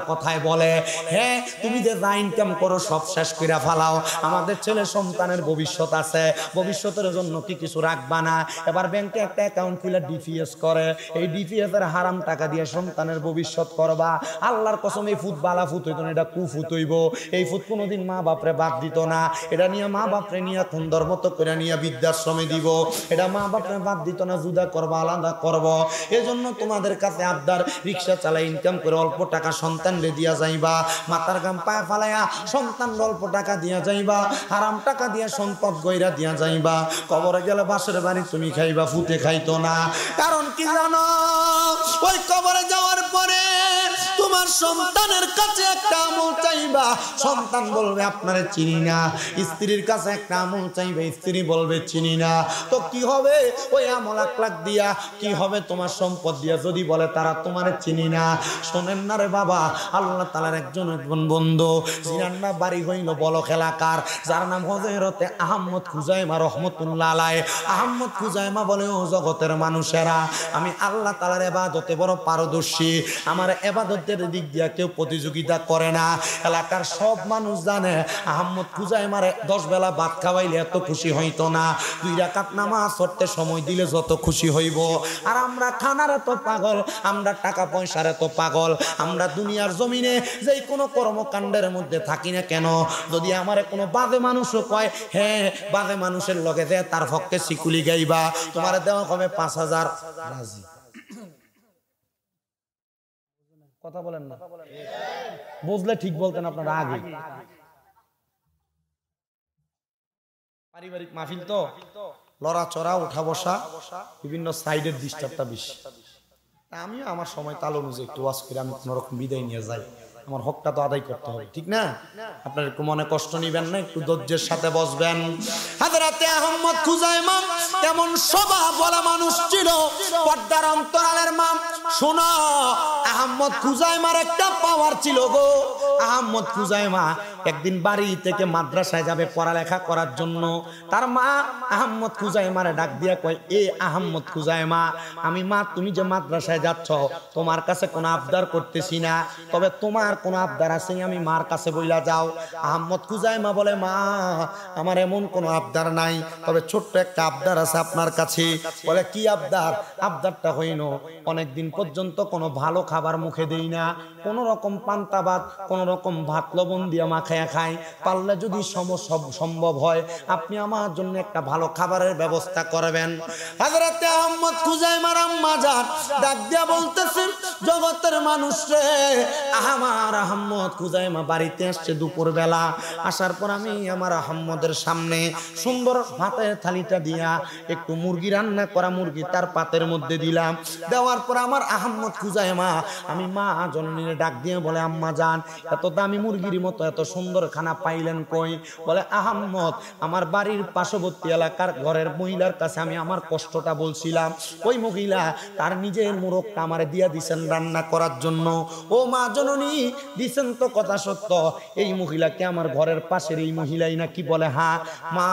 কথায় বলে, হ্যাঁ তুমি যে যা ইনকাম করো সব শেষ কইরা ফেলাও, আমাদের ছেলে সন্তানের ভবিষ্যৎ আছে, ভবিষ্যতের জন্য কি কিছু রাখবা না? এবার ব্যাংকে একটা অ্যাকাউন্ট খুলে DPS করে, এই DPS এর হারাম টাকা দিয়ে সন্তানের ভবিষ্যৎ করবা। আল্লাহর কসম এই ফুট বালা ফুট হইতো না, এটা কুফুত হইব। এই ফুট কোনোদিন মা বাপরে বাদ দিত না। এটা নিয়ে মা বাপরে নিয়ে সুন্দর মতো করে নিয়ে বৃদ্ধাশ্রমে দিব। এটা মা বাপরে বাদ দিত না, জুদা করবা, আলাদা করব। এজন্য তোমাদের কাছে আবদার, রিক্সা চালাই ইনকাম করে অল্প টাকা সন্তানরে দিয়া যাইবা, মাথার গাম পায়ে ফালাইয়া সন্তান অল্প টাকা দিয়া যাইবা, হারাম টাকা দিয়া সম্পদ গইরা দিয়া যাইবা। কবরে গেলে বাসের বাড়ি তুমি খাইবা, ফুটে খাইতো না। কারণ কি জানো? ওই কবরে যাওয়ার পরে তোমার সন্তানের কাছে একটা আমল চাইবা, সন্তান বলবে আপনারে চিনি না। স্ত্রীর কাছে একটা আমল চাইবে, স্ত্রী বলবে চিনি না। তো কি হবে? ওই আমল 1 লাখ দিয়া কি হবে? তোমার সম্পদ দিয়া যদি বলে তারা তোমারে চিনি না। শোনেন না রে বাবা, আল্লাহ তাআলার একজন বন্ধু, জিনার না বাড়ি হইল বলক এলাকার, যার নাম হযরতে আহমদ খুজাইমা রহমতুল্লাহ আলাইহি। আহমদ খুজাইমা বলে, ও জগতের মানুষেরা, আমি আল্লাহ তাআলার ইবাদতে বড় পারদর্শী, আমার ইবাদতের দিক দিয়া কেউ প্রতিযোগিতা করে না। এলাকার সব মানুষ জানে আহমদ খুজাইমারে 10 বেলা ভাত খাওয়াইলে এত খুশি হইতো না, 2 রাকাত নামাজ পড়তে সময় দিলে যত খুশি হইব। আর আমরা খানার এত পাগল, আমরা টাকা পয়সার এত পাগল, আমরা দুনিয়ার জমিনে যেই কোনো কর্মকাণ্ডের মধ্যে থাকি না কেন, যদি আমারে কোনো বাজে মানুষও কয়, হ্যাঁ বাজে মানুষের লগে যে তার পক্ষে সিকুলি গাইবা, তোমার দেওয়া হবে 5000 রাজি। কথা বলেন না, বুঝলে ঠিক বলতেন আপনারা আগে। পারিবারিক মাহফিল তো লড়াচড়া, উঠা বসা, বিভিন্ন সাইডের ডিস্টার্বটা বেশি। আমিও আমার সময় তাল অনুযায়ী একটু ওয়াজ করে আমি কোনো রকম বিদায় নিয়ে যাই, আমার হকটা তো আদায় করতে হবে, ঠিক না? আপনার একটু মনে কষ্ট নিবেন না, একটু ধৈর্যের সাথে বসবেন। হযরতে আহমদ খুজাইমা এমন স্বভাব বলা মানুষ ছিল, পর্দার অন্তরালের মা। শোনো, আহমদ খুজাইমার একটা পাওয়ার ছিল গো। আহমদ খুজাইমা একদিন বাড়ি থেকে মাদ্রাসায় যাবে পড়ালেখা করার জন্য। তার মা আহমদ খুজাইমারে ডাক দিয়া কয়, এ আহমদ খুজাইমা, আমি মা তুমি যে মাদ্রাসায় যাচ্ছ, তোমার কাছে কোনো আবদার করতেছি না, তবে তোমার কোনো আবদার আছে আমি মার কাছে বইলা যাও। আহমদ খুজাইমা বলে, মা আমার এমন কোনো আবদার নাই, তবে ছোট্ট একটা আবদার আছে আপনার কাছে। বলে, কি আবদার? আবদারটা হইল, অনেকদিন পর্যন্ত কোনো ভালো খাবার মুখে দেই না, কোন রকম পান্তা ভাত, কোন রকম ভাত লবণ দিয়ে মাখায়া খাই, পারলে যদি সম্ভব হয় আপনি আমার জন্য একটা ভালো খাবারের ব্যবস্থা করবেন। হযরতে আহমদ খুজাইমার আম্মা জান ডাক দিয়া বলতেছেন, জগতের মানুষ রে, আমার আহমদ খুজাইমা বাড়িতে আসছে দুপুর বেলা, আসার পর আমি আমার আহমদের সামনে সুন্দর ভাতের থালিটা দিয়া একটু মুরগি রান্না করা মুরগি তার পাতের মধ্যে দিলাম। দেওয়ার পর আমার আহমদ খুজাইমা আমি মা জননীরে ডাক দিয়ে বলে, আম্মা জান এত দামি মুরগির মতো এত সুন্দর খানা পাইলেন কই? বলে, আহমদ আমার বাড়ির পার্শ্ববর্তী এলাকার ঘরের মহিলার কাছে আমি আমার কষ্টটা বলছিলাম, ওই মহিলা তার নিজের মোরগটা আমারে দিয়া দিছেন রান্না করার জন্য। ও মা জননী, দিছেন তো কথা সত্য, এই মহিলাকে আমার ঘরের পাশের এই মহিলাই নাকি? বলে, হ্যাঁ মা,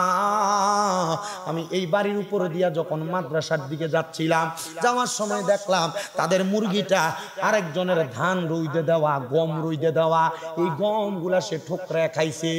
আমি এই বাড়ির উপর দিয়া যখন মাদ্রাসার দিকে যাচ্ছিলাম, যাওয়ার সময় দেখলাম তাদের মুরগিটা আরেকজনের ধান রুইতে দেওয়া, গম রুইতে দেওয়া, এই গমগুলা সে ঠোকরা খাইছে।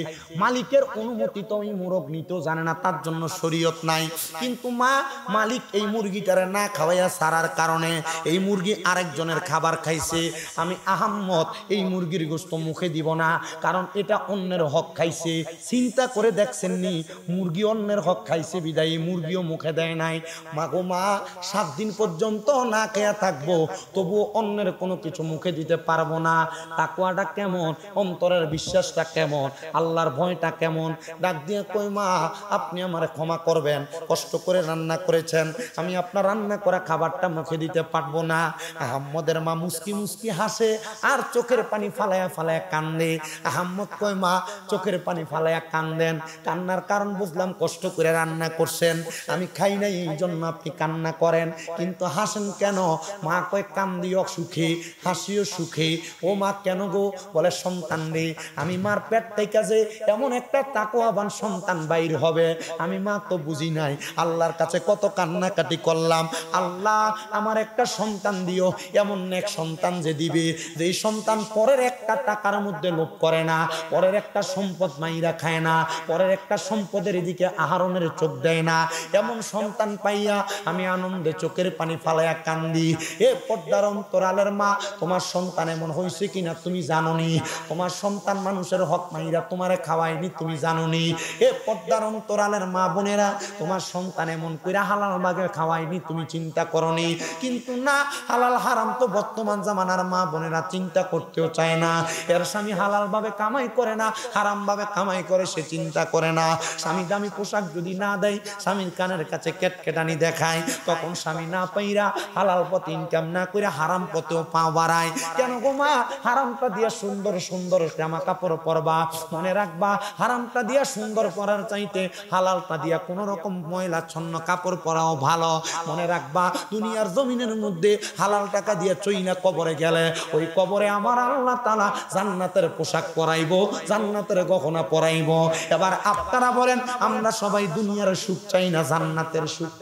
মালিকের অনুমতি তো এই মুরগ নিতেও জানে না, তার জন্য শরীয়ত নাই, কিন্তু মা মালিক এই মুরগিটারে না খাওয়াইয়া সারার কারণে এই মুরগি আরেকজনের খাবার খাইছে। আমি আহমদ এই মুরগির গোশত মুখে দিব না, কারণ এটা অন্যের হক খাইছে। চিন্তা করে দেখছেন নি, মুরগি অন্যের হক খাইছে বিদায়ী মুরগিও মুখে দেয় নাই। মা গো মা, 7 দিন পর্যন্ত না খেয়ে থাকবো, তবু অন্যের কোনো কিছু মুখে দিতে পারবো না। তাকওয়াটা কেমন, অন্তরের বিশ্বাসটা কেমন, আল্লাহর ভয়টা কেমন। ডাক দিয়ে কই মা, আপনি আমারে ক্ষমা করবেন, কষ্ট করে রান্না করেছেন, আমি আপনার রান্না করা খাবারটা মুখে দিতে পারবো না। আহাম্মদের মা মুস্কি মুস্কি হাসে আর চোখের পানি ফালায়া ফালায়া কান্দে। আহাম্মদ কয় মা, চোখের পানি ফালায়া কান্দেন, কান্নার কারণ বুঝলাম, কষ্ট করে রান্না করছেন, আমি খাই নাই এই জন্য আপনি কান্না করেন, কিন্তু হাসেন কেন? মা কয় কান্দিও সুখে, হাসিও সুখে। ও মা কেন গো? বলে সন্তান রে, আমি মার পেট থেকে যে এমন একটা তাকওয়াবান সন্তান বাইর হবে আমি মা তো বুঝি নাই। আল্লাহর কাছে কত কান্নাকাটি করলাম, আল্লাহ আমার একটা সন্তান দিও, এমন এক সন্তান যে দিবে, যেই সন্তান পরের একটা টাকার মধ্যে লোভ করে না, পরের একটা সম্পদ মাইরা খায় না, পরের একটা সম্পদের এদিকে আহরণের চোখ দেয় না, এমন সন্তান পাইয়া আমি আনন্দে চোখের পানি ফালাইয়া কান্দি। এ পর্দার অন্তরালের মা, তোমার সন্তান এমন হয়েছে কিনা তুমি জানোনি? তোমার সন্তান মানুষের হক মাইরা তোমারে খাওয়ায়নি, তুমি জানোনি? এ পর্দার অন্তরালের মা বোনেরা, তোমার সন্তান এমন কইরা হালাল ভাবে খাওয়ায়নি, তুমি চিন্তা করনি। কিন্তু না, হালাল হারাম তো বর্তমান জামানার মা বোনেরা চিন্তা করতেও চায় না। এর স্বামী হালাল ভাবে কামাই করে না, হারাম ভাবে কামাই করে, সে চিন্তা করে না। স্বামী দামি পোশাক যদি না দেয়, স্বামীর কানের কাছে কেটকেটানি দেখায়, তখন স্বামী না পাইরা হালাল পথে ইনকাম না করে হারাম পথেও পা বাড়ায়। কেন গো মা? হারামটা দিয়া সুন্দর সুন্দর জামা কাপড় পরবা, মনে রাখবা হারামটা দিয়া সুন্দর পরার চাইতে হালালটা দিয়া কোন রকম ময়লাচ্ছন্ন কাপড় পরাও ভালো। মনে রাখবা দুনিয়ার জমিনের মধ্যে হালাল টাকা দিয়ে চইনা কবরে গেলে, ওই কবরে আমার আল্লাহ তাআলা জান্নাতের পোশাক পরাইবো, জান্নাতের গহনা পরাইবো। এবার আপনারা বলেন, আমরা সবাই দুনিয়ার সুখ চাই না জান্নাতের সুখ?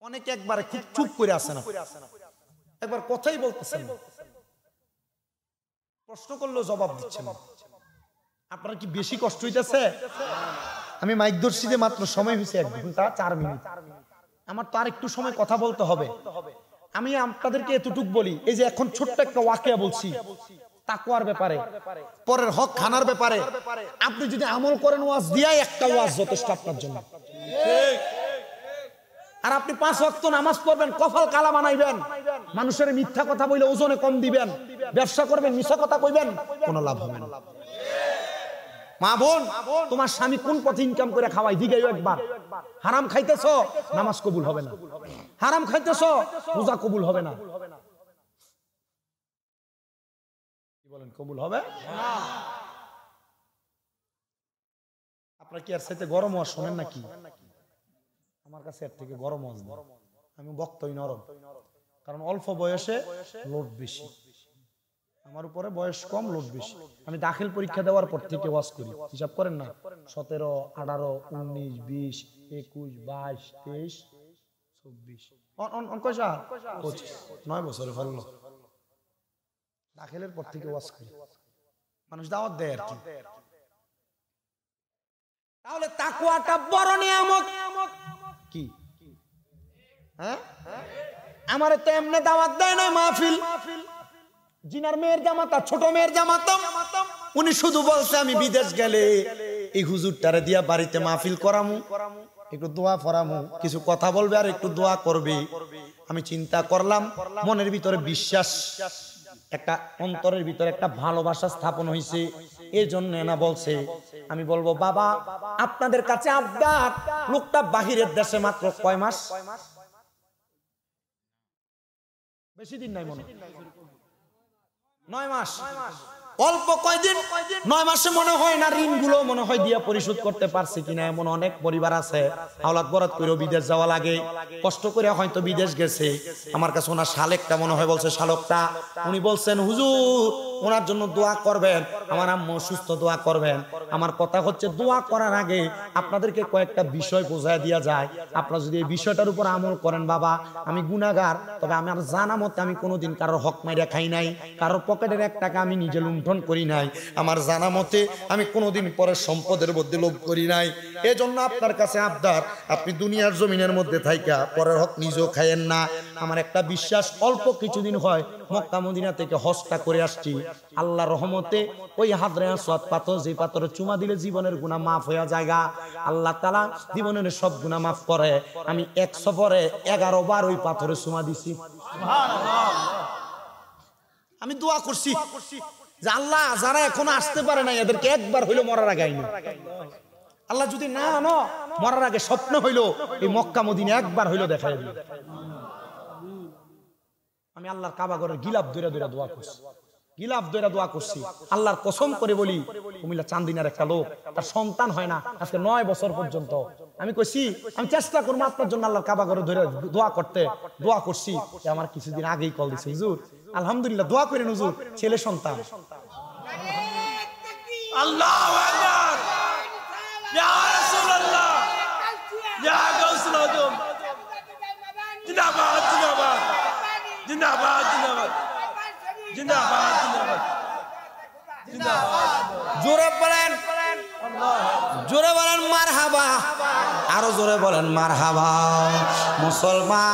অনেকে একবার খুব চুপ করে আছে না, একবার কথাই বলতেছেন না, প্রশ্ন করলেও জবাব দিচ্ছেন না। আপনার কি বেশি কষ্ট হইতেছে? আমি মাইক ধরছি যে মাত্র সময় হয়েছে 1 ঘন্টা 4 মিনিট, আমার তো আর একটু সময় কথা বলতে হবে। আমি আপনাদেরকে এতটুকু বলি, এই যে এখন ছোট্ট একটা ওয়াকিয়া বলছি তাকওয়ার ব্যাপারে, পরের হক খানার ব্যাপারে। আপনি যদি আমল করেন, ওয়াজ দিয়াই একটা ওয়াজ যথেষ্ট আপনার জন্য। আর আপনি 5 ওয়াক্ত নামাজ পড়বেন, কফল কালা বানাইবেন, মানুষের মিথ্যা কথা বলে ওজনে কম দিবেন, ব্যবসা করবেন, মিথ্যা কথা কইবেন, কোনো লাভ হবে না। মা বোন, তোমার স্বামী কোন পথে ইনকাম করে খাওয়াই দিগাইও একবার। হারাম খাইতেছো, নামাজ কবুল হবে না। হারাম খাইতেছো, রোজা কবুল হবে না। কি বলেন, কবুল হবে না? আপনার কি আর সাথে গরম ওয়াজ শোনেন নাকি? আমার কাছে এর থেকে গরম ওয়াজ না, আমি বক্তই নরম, কারণ অল্প বয়সে লোড বেশি। আমার উপরে বয়স কম, লোড বেশি। আমি দাখিল পরীক্ষা দেওয়ার পর থেকে ওয়াজ করি, হিসাব করেন না, 17, 18, 19, 20, 21, 22, 23, 24, 25, 9 বছরে ফেললো। দাখিলের পর থেকে ওয়াজ করি, মানুষ দাওয়াত দেয় আর কি। তাহলে তাকওয়াটা বড় নিয়ামত। কি হ্যাঁ, আমারে তো এমনি দাওয়াত দেয় না মাহফিল। জিনার মেয়ের জামাতা, ছোট মেয়ের জামাতা, উনি শুধু বলছে আমি বিদেশ গেলে এই হুজুরটারে দিয়া বাড়িতে মাহফিল করামু, একটু দোয়া ফরামু, কিছু কথা বলবে আর একটু দোয়া করবে। আমি চিন্তা করলাম, মনের ভিতরে বিশ্বাস, একটা অন্তরের ভিতরে একটা ভালোবাসা স্থাপন হয়েছে, এই জন্য না বলছে। আমি বলবো বাবা, আপনাদের কাছে আবদার, লোকটা বাহিরের দেশে মাত্র কয় মাস? বেশি দিন নাই, মনে 9 মাস। অল্প কয়দিন, 9 মাসে মনে হয় না ঋণগুলো মনে হয় দিয়া পরিশোধ করতে পারছে কিনা। এমন অনেক পরিবার আছে আওলাদ বরাত করে বিদেশ যাওয়া লাগে, কষ্ট করে হয়তো বিদেশ গেছে। আমার কাছে ওনার শালেকটা মনে হয় বলছে, শালকটা উনি বলছেন হুজুর ওনার জন্য দোয়া করবেন, আমার আম্মু সুস্থ, দোয়া করবেন। আমার কথা হচ্ছে, দোয়া করার আগে আপনাদেরকে কয়েকটা বিষয় বোঝায় দেওয়া যায়। আপনারা যদি এই বিষয়টার উপর আমল করেন, বাবা আমি গুনাহগার, তবে আমার জানা মতে আমি কোনোদিন কারোর হক মাইরা খাই নাই, কারোর পকেটের 1 টাকা আমি নিজে লুণ্ঠন করি নাই, আমার জানা মতে আমি কোনোদিন পরের সম্পদের মধ্যে লোভ করি নাই। এজন্য আপনার কাছে আবদার, আপনি দুনিয়ার জমিনের মধ্যে থাইকা পরের হক নিজেও খাইয়েন না। আমার একটা বিশ্বাস, অল্প কিছুদিন হয় মক্কা মদিনা থেকে হজটা করে আসছি, আল্লাহর রহমতে ওই হাজরে আসওয়াদ পাথর, যে পাথরে চুমা দিলে জীবনের গুনাহ মাফ হয়ে জায়গা, আল্লাহ তাআলা জীবনের সব গুনাহ মাফ করে। আমি এক সফরে 11 বার ওই পাথরে চুমা দিছি। সুবহানাল্লাহ। আমি দোয়া করছি যে আল্লাহ যারা এখনো আসতে পারে না এদেরকে একবার হইলো মরার আগে আইনো। আল্লাহ যদি না আনো, মরার আগে স্বপ্ন হইলো এই মক্কা মদিনা একবার হইলো দেখাই দিও। আমি আল্লাহর কাবা ঘরের গিলাফ ধরে ধরে দোয়া করছি, গিলাফ ধরে দোয়া করছি। আল্লাহর কসম করে বলি, কুমিল্লা চান্দিনার একটা লোক, তার সন্তান হয় না আজকে 9 বছর পর্যন্ত। আমি কইছি আমি চেষ্টা করবো আপনার জন্য আল্লাহর কাবা ঘরে ধরে দোয়া করতে। দোয়া করছি, আমার কিছুদিন আগেই কল দিছে, হুজুর আলহামদুলিল্লাহ দোয়া করেন হুজুর, ছেলে সন্তান। আল্লাহু আকবার, ইয়া রাসূলুল্লাহ, ইয়া গাউসুল আজম, জিন্দাবাদ জিন্দাবাদ জিন্দাবাদ জিন্দাবাদ জিন্দাবাদ জিন্দাবাদ জিন্দাবাদ। জোরে বলেন, জোরে বলেন মারহাবা, আরো জোরে বলেন মারহাবা। মুসলমান,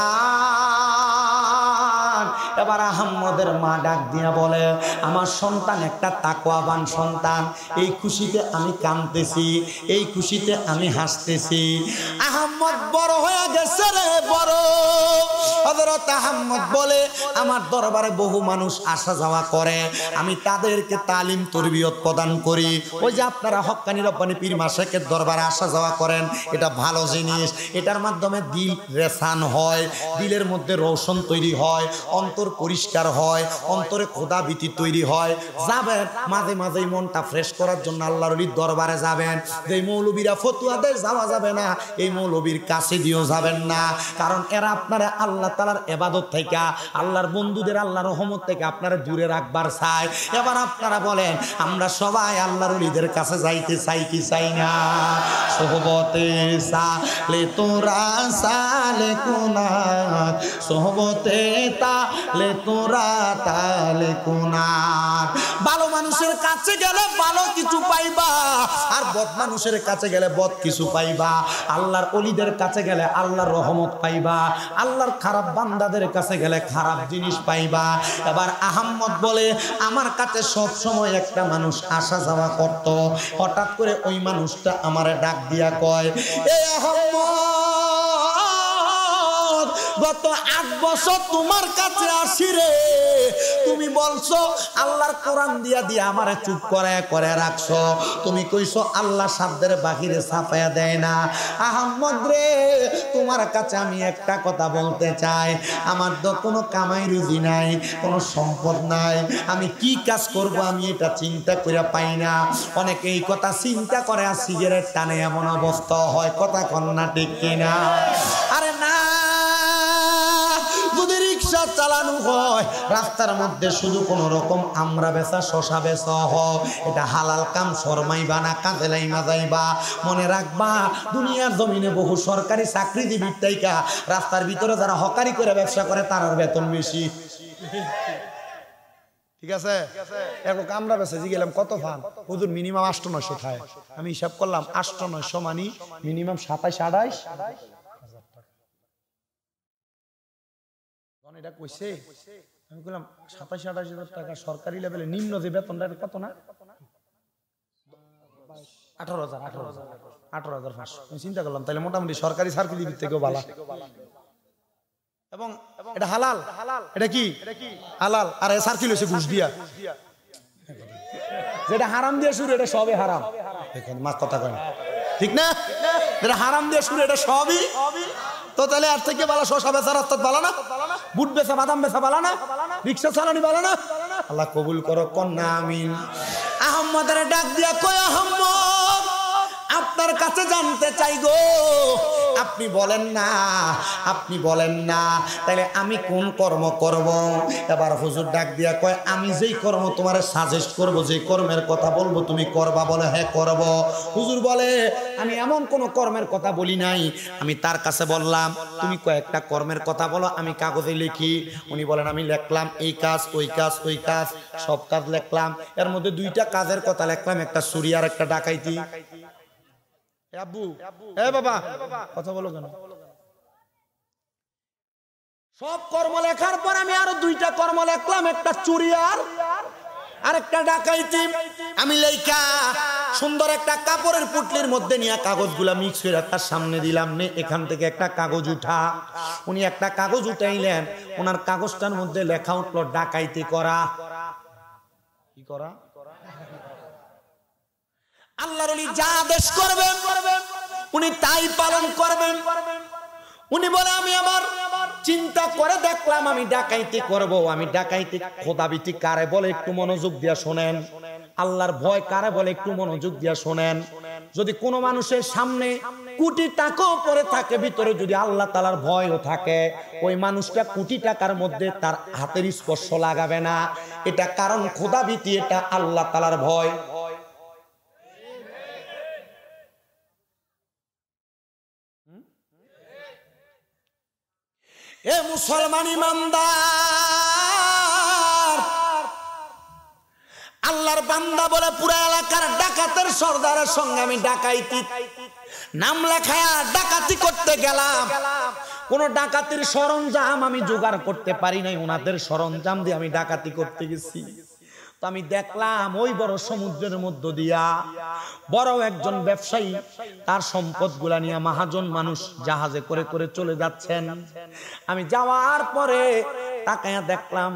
এবার আহম্মদের মা ডাক দিয়া বলে, আমার সন্তান একটা তাকওয়াবান সন্তান, এই খুশিতে আমি কাঁদতেছি, এই খুশিতে আমি হাসতেছি। আহম্মদ বড় হয়ে গেছে রে বড়। হযরত আহম্মদ বলে, আমার দরবারে বহু মানুষ আসা যাওয়া করে, আমি তাদেরকে তালিম তরবিয়ত প্রদান করি। ওই যে আপনারা হক্কানি রব্বানি পীর মাশায়েখের দরবারে আসা যাওয়া করেন, এটা ভালো জিনিস। এটার মাধ্যমে দিল রেসান হয়, দিলের মধ্যে রৌশন তৈরি হয়, অন্তর পরিষ্কার হয়, অন্তরে খোদা ভীতি তৈরি হয়। যাবেন মাঝে মাঝেই মনটা ফ্রেশ করার জন্য আল্লাহর ওলির দরবারে যাবেন। যে মৌলবীরা ফতুয়া দেয় যাওয়া যাবে না, এই মৌলবীর কাছে দিয়েও যাবেন না, কারণ এরা আপনারা আল্লাহ তাআলার ইবাদত থেকে, আল্লাহর বন্ধুদের আল্লাহর রহমত থেকে আপনারা দূরে রাখবার চায়। এবার আপনারা বলেন, আমরা সবাই আল্লাহর ওলিদের কাছে যাইতে চাই কি চাই না? সোহবতে সালে তোরা সালে কোনা, সোহবতে তালে তোরা তালে কোনা। ভালো মানুষের কাছে গেলে ভালো কিছু পাইবা, আর বদ মানুষের কাছে গেলে বদ কিছু পাইবা। আল্লাহর ওলিদের কাছে গেলে আল্লাহর রহমত পাইবা, আল্লাহর খারাপ বান্দাদের কাছে গেলে খারাপ জিনিস পাইবা। এবার আহম্মদ বলে, আমার কাছে সব সময় একটা মানুষ আসা যাওয়া করত, হঠাৎ করে ওই মানুষটা আমারে ডাক দিয়া কয়, এ আহম্মদ, গত 8 বছর তোমার কাছে আসি রে, তুমি বলছো আল্লাহর কোরআন দিয়া দিয়া আমারে চুপ করায় করে রাখছো, তুমি কইছো আল্লাহ সাধ্যের বাহিরে ছাপায়া দেয় না। আহম্মদ রে, তোমার কাছে আমি একটা কথা বলতে চাই, আমার তো কোনো কামাই রুজি নাই, কোনো সম্পদ নাই, আমি কি কাজ করব আমি এটা চিন্তা করে পাই না। অনেকে এই কথা চিন্তা করে আর সিগারেট টানে, এমন অবস্থা হয়, কথা কন্যা ঠিক কিনা? আরে না, যদি রিক্সা চালানো হয়, রাস্তার মধ্যে শুধু কোনো রকম আমরা বেচা শশা বেচা হয়, এটা হালাল কাম, শরমাইবা না, কাজে লাইমা যাইবা। মনে রাখবা, দুনিয়ার জমিনে বহু সরকারি চাকরিজীবীর থেকে রাস্তার ভিতরে যারা হকারি করে ব্যবসা করে তার বেতন বেশি। ঠিক আছে, এখন আমরা বেচে গেলাম কত ফান, হুজুর মিনিমাম 800-900 খায়। আমি হিসাব করলাম 800-900 মানি মিনিমাম 27-28 এটা কইছে। আমি বললাম 27-28 টাকা সরকারি লেভেলে নিম্ন যে বেতনটা কত না, 18,500। আমি চিন্তা করলাম তাহলে মোটামুটি সরকারি চাকরিজীবীর থেকেও ভালো, এবং এটা হালাল। এটা কি হালাল? আর সার্কিল হয়েছে ঘুষ দিয়া, যেটা হারাম দিয়ে শুরু এটা সবই হারাম। দেখেন মা কথা কয় না, ঠিক না? যেটা হারাম দিয়ে শুরু এটা সবই, তো তাহলে আর থেকে ভালো শশা বেচা রাস্তা ভালো না, বুট বেচা বাদাম বেচা ভালো না, রিক্সা চালানি ভালো না? আল্লাহ কবুল করো, কন্যা আমিন। আহম্মদের ডাক দিয়া কয়, আহম্মদ আপনার কাছে জানতে চাই গো, আপনি বলেন না, আপনি বলেন না, তাহলে আমি কোন কর্ম করব? এবার হুজুর ডাক দিয়া কয়, আমি যেই কর্ম তোমার সাজেস্ট করব, যে কর্মের কথা বলবো তুমি করবা। বলে হ্যাঁ করব। হুজুর বলে, আমি এমন কোন কর্মের কথা বলি নাই, আমি তার কাছে বললাম তুমি কয়েকটা কর্মের কথা বলো, আমি কাগজে লিখি। উনি বলেন, আমি লিখলাম এই কাজ ওই কাজ ওই কাজ, সব কাজ লিখলাম। এর মধ্যে 2টা কাজের কথা লিখলাম, একটা চুরি আর একটা ডাকাইতি। আব্বু এ বাবা কথা বলো কেন? সব কর্ম লেখার পর আমি আরো 2টা কর্ম লিখলাম, একটা চুরি আর আরেকটা ডাকাইতি আমি লেখা সুন্দর একটা কাপড়ের পুটলির মধ্যে নিয়ে কাগজগুলা মিক্স করে তার সামনে দিলাম, নে এখান থেকে একটা কাগজ উঠা। উনি একটা কাগজ উঠাইলেন, ওনার কাগজটার মধ্যে লেখা উঠলো ডাকাইতি করা। কি করা? আল্লাহর ওলি যা আদেশ করবেন উনি তাই পালন করবেন। উনি বলে আমি আবার চিন্তা করে দেখলাম আমি ডাকাইতি করব। আমি ডাকাইতি খোদাবিতি কারে বলে একটু মনোযোগ দিয়া শোনেন, আল্লাহর ভয় কারে বলে একটু মনোযোগ দিয়া শোনেন। যদি কোনো মানুষের সামনে কোটি টাকাও পড়ে থাকে, ভিতরে যদি আল্লাহ তাআলার ভয়ও থাকে, ওই মানুষটা কোটি টাকার মধ্যে তার হাতের স্পর্শ লাগাবে না। এটা কারণ খোদাবিতি, এটা আল্লাহ তাআলার ভয়। এ মুসলমান ইমানদার, আল্লাহর বান্দা বলে পুরো এলাকার ডাকাতের সর্দারের সঙ্গে আমি ডাকাইতি নাম লেখায়া ডাকাতি করতে গেলাম। কোন ডাকাতির সরঞ্জাম আমি জোগাড় করতে পারি নাই, ওনাদের সরঞ্জাম দিয়ে আমি ডাকাতি করতে গেছি। তো আমি দেখলাম ওই বড় সমুদ্রের মধ্য দিয়া বড় একজন ব্যবসায়ী তার সম্পদ গুলা নিয়ে মহাজন মানুষ জাহাজে করে করে চলে যাচ্ছেন। আমি যাওয়ার পরে তাকায়া দেখলাম